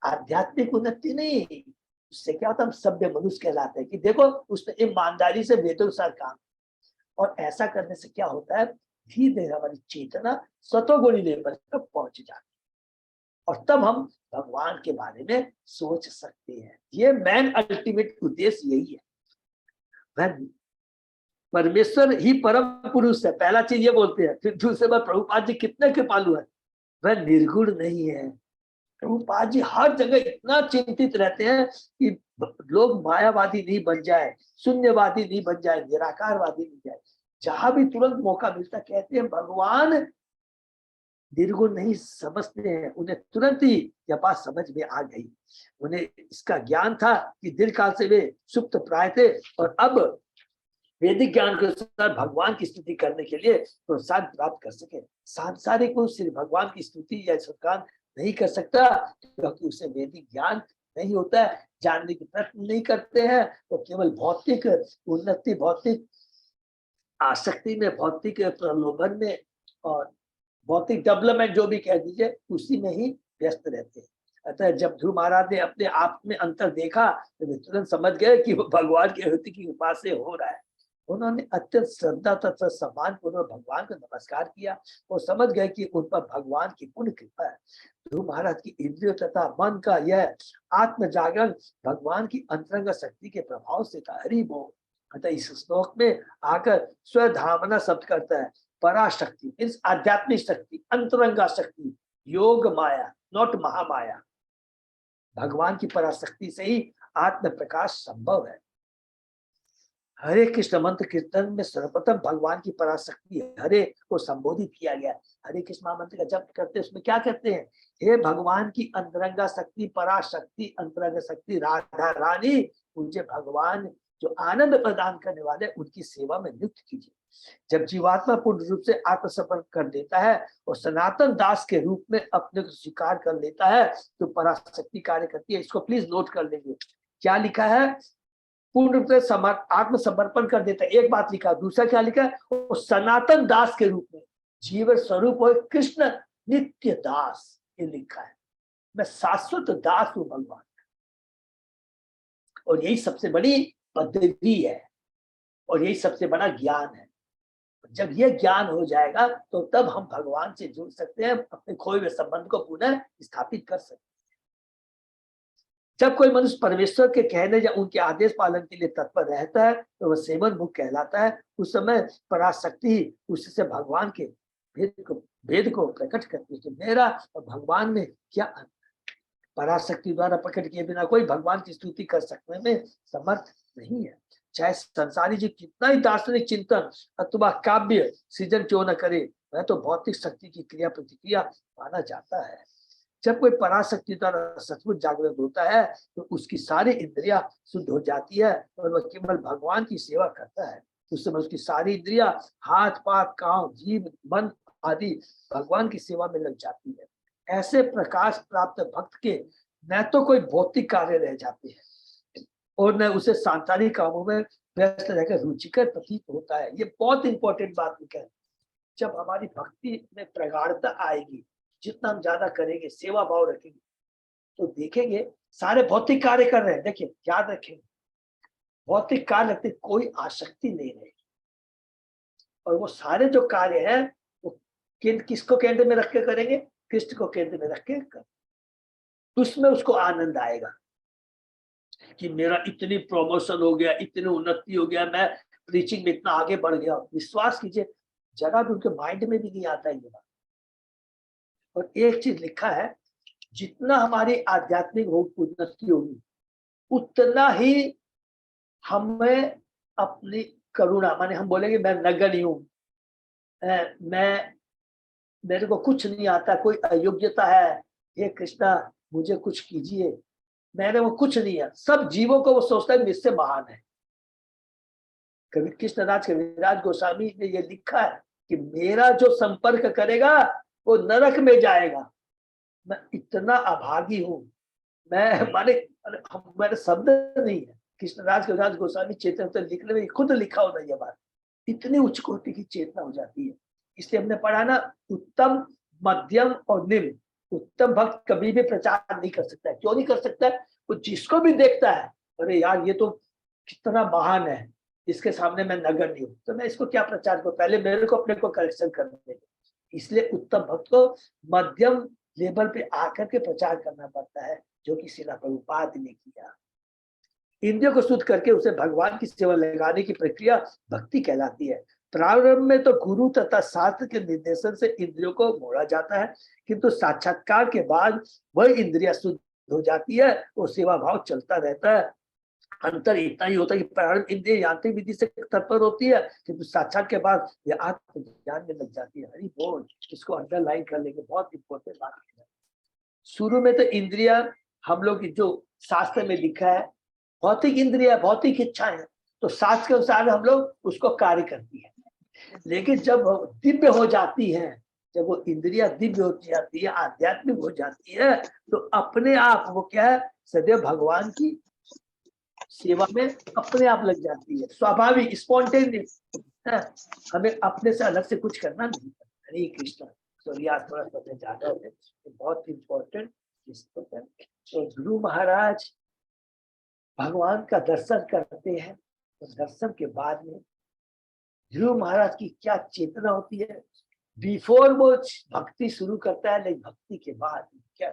आध्यात्मिक उन्नति नहीं, उससे क्या होता है? हम सभ्य मनुष्य कहलाते हैं कि देखो उसने ईमानदारी से वेदों के साथ काम। और ऐसा करने से क्या होता है? धीरे धीरे हमारी चेतना सतोगुणी लेवल तक पहुंच जाती है और तब हम भगवान के बारे में सोच सकते हैं। ये मेन अल्टीमेट उद्देश्य यही है। वह परमेश्वर ही परम पुरुष है, पहला चीज ये बोलते हैं। फिर दूसरे बार प्रभुपाद जी कितने कृपालु है, वह निर्गुण नहीं है। प्रभुपाद जी हर जगह इतना चिंतित रहते हैं कि लोग मायावादी नहीं बन जाए, शून्यवादी नहीं बन जाए, निराकारवादी नहीं जाए। जहां भी तुरंत मौका मिलता कहते हैं भगवान निर्गुण नहीं समझते हैं। उन्हें तुरंत ही यह बात समझ में आ गई। उन्हें इसका ज्ञान था कि दीर्घ काल से वे सुप्त प्राय थे और अब वैदिक ज्ञान के अनुसार भगवान की स्तुति करने के लिए प्रोत्साहन प्राप्त कर सके। सांसारिक पुरुष सिर्फ भगवान की स्तुति या स्तुति नहीं कर सकता क्योंकि उसे वैदिक ज्ञान नहीं होता है, जानने की प्रयत्न नहीं करते हैं। तो केवल भौतिक उन्नति, भौतिक आसक्ति में, भौतिक प्रलोभन में और भौतिक डेवलपमेंट जो भी कह दीजिए उसी में ही व्यस्त रहते हैं। अतः जब ध्रुव महाराज ने अपने आप में अंतर देखा तो वे तुरंत समझ गए कि वो भगवान के हृदय की कृपा से हो रहा है। उन्होंने अत्यंत श्रद्धा तथा सम्मान पूर्वक भगवान को नमस्कार किया और समझ गए कि उन पर भगवान की पूर्ण कृपा है। ध्रुव महाराज की इंद्रियों तथा मन का यह आत्म जागरण भगवान की अंतरंग शक्ति के प्रभाव से था। हरि बोल। अतः इस श्लोक में आकर स्वधामना शब्द करता है। पराशक्ति मीन्स आध्यात्मिक शक्ति, अंतरंगा शक्ति, योग माया, नॉट महामाया। भगवान की पराशक्ति से ही आत्म प्रकाश संभव है। हरे कृष्ण मंत्र कीर्तन में सर्वप्रथम भगवान की पराशक्ति हरे को संबोधित किया गया। हरे कृष्ण महामंत्र का जप करते हैं उसमें क्या कहते हैं? हे भगवान की अंतरंगा शक्ति, पराशक्ति, अंतरंग शक्ति, राधा रानी, मुझे भगवान जो आनंद प्रदान करने वाले उनकी सेवा में नियुक्त कीजिए। जब जीवात्मा पूर्ण रूप से आत्मसमर्पण कर देता है और सनातन दास के रूप में अपने को स्वीकार कर लेता है तो पराशक्ति कार्य करती है। इसको प्लीज नोट कर लेंगे। क्या लिखा है? पूर्ण रूप से आत्मसमर्पण कर देता है, एक बात लिखा। दूसरा क्या लिखा है? वो सनातन दास के रूप में, जीवन स्वरूप हो कृष्ण नित्य दास, ये लिखा है। मैं शाश्वत दास हूं भगवान। और यही सबसे बड़ी पद्धति है और यही सबसे बड़ा ज्ञान है। जब यह ज्ञान हो जाएगा तो तब हम भगवान से जुड़ सकते हैं, अपने खोए हुए संबंध को पुनः स्थापित कर सकते हैं। जब कोई मनुष्य परमेश्वर के कहने या उनके आदेश पालन के लिए तत्पर रहता है तो वह सेवन मुख कहलाता है। उस समय पराशक्ति उससे भगवान के भेद को प्रकट करती है कि मेरा और भगवान में क्या अंतर। पराशक्ति द्वारा प्रकट किए बिना कोई भगवान की स्तुति कर सकने में समर्थ नहीं है। चाहे संसारी जी कितना ही दार्शनिक चिंतन अथवा काव्य सृजन क्यों न करे, वह तो भौतिक शक्ति की क्रिया प्रतिक्रिया माना जाता है। जब कोई पराशक्ति द्वारा सचमुच जागृत होता है तो उसकी सारी इंद्रियां शुद्ध हो जाती है और वह केवल भगवान की सेवा करता है। उस समय उसकी सारी इंद्रियां, हाथ पांव, कान, जीभ, मन आदि भगवान की सेवा में लग जाती है। ऐसे प्रकाश प्राप्त भक्त के न तो कोई भौतिक कार्य रह जाते हैं और न उसे सांसारिक कामों में व्यस्त रहकर रुचिकर प्रतीत होता है। ये बहुत इंपॉर्टेंट बात लिखा है। जब हमारी भक्ति में प्रगाढ़ता आएगी, जितना हम ज्यादा करेंगे, सेवा भाव रखेंगे, तो देखेंगे सारे भौतिक कार्य कर रहे हैं। देखिए, याद रखें, भौतिक कार्य रखते कोई आसक्ति नहीं रहेगी और वो सारे जो कार्य है वो किसको केंद्र में रख के करेंगे? कृष्ण को केंद्र में रख के कर। उसमें उसको आनंद आएगा कि मेरा इतनी प्रमोशन हो गया, इतनी उन्नति हो गया, मैं प्रीचिंग में इतना आगे बढ़ गया। विश्वास कीजिए, जरा भी उनके माइंड में भी नहीं आता है ये बात। और एक चीज लिखा है, जितना हमारी आध्यात्मिक उन्नति होगी उतना ही हमें अपनी करुणा, माने हम बोलेंगे मैं नगण्य हूं, मेरे को कुछ नहीं आता, कोई अयोग्यता है, हे कृष्णा मुझे कुछ कीजिए, मेरे वो कुछ नहीं है। सब जीवों को वो सोचता है मुझसे महान है। कवि कृष्णराज कविराज गोस्वामी ने ये लिखा है कि मेरा जो संपर्क करेगा वो नरक में जाएगा। मैं इतना अभागी हूँ, मैं मेरे शब्द नहीं है। कृष्णराज कविराज गोस्वामी चेतना लिखने में खुद लिखा होता है ये बात, इतनी उच्च कोटि की चेतना हो जाती है। इसलिए हमने पढ़ा ना, उत्तम मध्यम और निम्न। उत्तम भक्त कभी भी प्रचार नहीं कर सकता है। क्यों नहीं कर सकता है? वो जिसको भी देखता है, अरे यार ये तो कितना महान है, इसके सामने मैं नगर नहीं हूँ, तो मैं इसको क्या प्रचार करूं, पहले मेरे को अपने को करेक्शन करने दे। इसलिए उत्तम भक्त को मध्यम लेवल पे आकर के प्रचार करना पड़ता है, जो कि श्रील प्रभुपाद ने किया। इंद्रियों को शुद्ध करके उसे भगवान की सेवा लगाने की प्रक्रिया भक्ति कहलाती है। प्रारंभ में तो गुरु तथा शास्त्र के निर्देशन से इंद्रियों को मोड़ा जाता है, किंतु साक्षात्कार के बाद वह इंद्रिया शुद्ध हो जाती है और सेवा भाव चलता रहता है। अंतर इतना ही होता है कि प्रारंभ इंद्रिय यांत्रिक विधि से तत्पर होती है, किंतु साक्षात के बाद यह आत्मज्ञान में लग जाती है। हरि बोल, इसको अंडरलाइन कर लेंगे, बहुत इंपॉर्टेंट बात है। शुरू में तो इंद्रिया हम लोग जो शास्त्र में लिखा है, भौतिक इंद्रिया भौतिक इच्छाएं, तो शास्त्र के अनुसार हम लोग उसको कार्य करती है। लेकिन जब दिव्य हो जाती है, जब वो इंद्रिया दिव्य हो जाती है, आध्यात्मिक हो जाती है, तो अपने आप वो क्या है, सदैव भगवान की सेवा में अपने आप लग जाती है, स्वाभाविक स्पॉन्टेनियस। हमें अपने से अलग से कुछ करना नहीं। हरे कृष्ण। सूर्यास्त थोड़ा सा ज्यादा है, बहुत इंपॉर्टेंट। तो गुरु महाराज भगवान का दर्शन करते हैं, तो दर्शन के बाद में ध्रुव महाराज की क्या चेतना होती है। बिफोर वो भक्ति शुरू करता है, लेकिन भक्ति के बाद क्या,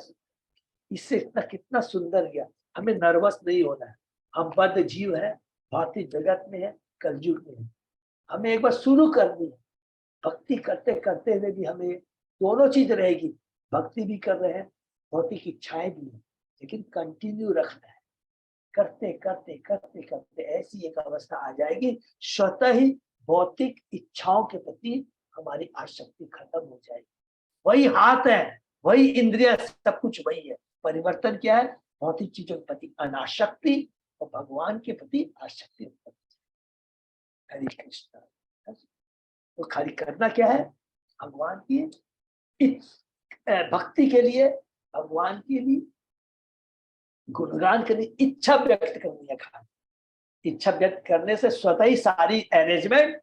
इससे इतना कितना सुंदर गया। हमें नर्वस नहीं होना है, हम बद्ध जीव है, भौतिक जगत में है, कलयुग में है। हमें एक बार शुरू करनी है, भक्ति करते करते हुए भी हमें दोनों चीज रहेगी, भक्ति भी कर रहे हैं, भौतिक इच्छाएं भी है, लेकिन कंटिन्यू रखना है। करते करते करते करते ऐसी एक अवस्था आ जाएगी, स्वतः ही भौतिक इच्छाओं के प्रति हमारी आसक्ति खत्म हो जाएगी। वही हाथ है, वही इंद्रिय, सब कुछ वही है। परिवर्तन क्या है? भौतिक चीजों के प्रति अनासक्ति और भगवान के प्रति आसक्ति। हरे कृष्ण। तो खाली करना क्या है? भगवान की भक्ति के लिए, भगवान के लिए गुणगान करने, इच्छा व्यक्त करनी है। खाली इच्छा व्यक्त करने से स्वतः ही सारी अरेंजमेंट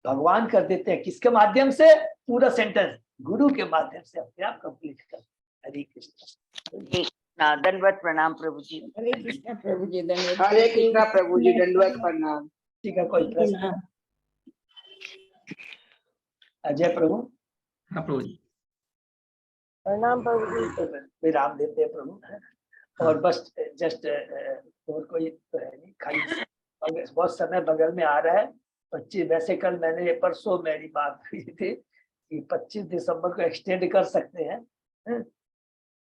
भगवान कर देते हैं। किसके माध्यम से? पूरा सेंटेंस गुरु के माध्यम से अपने आप कंप्लीट कर। हरे कृष्ण। दंडवत प्रणाम प्रभु जी। हरे कृष्ण प्रभु जी, दंडवत। हरे कृष्णा प्रभु जी, दंडवत प्रणाम। ठीक है, कोई प्रश्न? अजय प्रभु। हाँ प्रभु जी। प्रणाम प्रभु जी। विराम देते हैं प्रभु। और बस जस्ट और कोई तो है नहीं, खाली बहुत समय बगल में आ रहा है। 25 वैसे कल मैंने परसों मेरी बात हुई थी कि 25 दिसंबर को एक्सटेंड कर सकते हैं।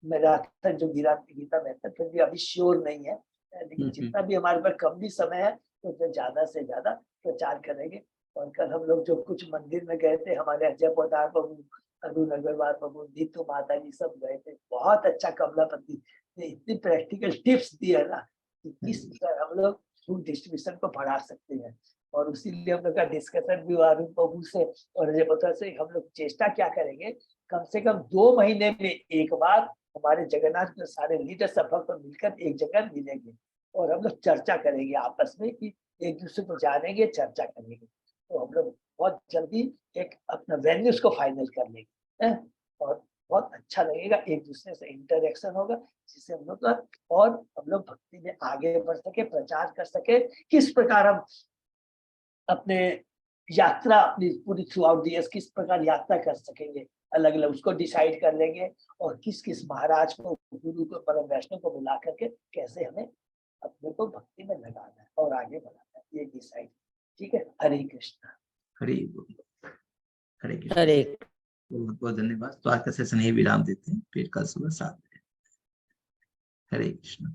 मेरा था जो गीता मेथड, फिर भी अभी श्योर नहीं है, लेकिन जितना भी हमारे पास कम भी समय है तो ज्यादा से ज्यादा प्रचार करेंगे। और कल हम लोग जो कुछ मंदिर में गए थे, हमारे अजय पोदार प्रभु, अरुण अग्रवाल प्रभु, नीतू माता जी सब गए थे। बहुत अच्छा कमलापति ने इतनी प्रैक्टिकल टिप्स दी है ना कि किस तरह हम लोग फूड डिस्ट्रीब्यूशन को बढ़ा सकते हैं। और इसीलिए हम लोग का डिस्कशन भी हुआ अरुण प्रभु से और अजय पोदार से। हम लोग चेष्टा क्या करेंगे, कम से कम 2 महीने में एक बार हमारे जगन्नाथ के सारे लीडर सभा को मिलकर एक जगह मिलेंगे और हम लोग चर्चा करेंगे आपस में, कि एक दूसरे को जानेंगे, चर्चा करेंगे। तो हम लोग बहुत जल्दी एक अपना वेन्यूज को फाइनल कर लेंगे और बहुत अच्छा लगेगा, एक दूसरे से इंटरेक्शन होगा, जिससे हम लोग और हम लोग भक्ति में आगे बढ़ सके, प्रचार कर सके। किस प्रकार हम अपने यात्रा अपनी पूरी थ्रू आउट दी किस प्रकार यात्रा कर सकेंगे, अलग अलग उसको डिसाइड कर लेंगे। और किस किस महाराज को, गुरु को, परम वैष्णव को बुला करके कैसे हमें अपने को भक्ति में लगाना है और आगे बढ़ाना है, ये डिसाइड। ठीक है। हरे कृष्ण। हरे हरे कृष्ण। हरे बहुत बहुत धन्यवाद। तो आज का सेशन यही विराम देते हैं, फिर कल सुबह 7 बजे। हरे कृष्ण।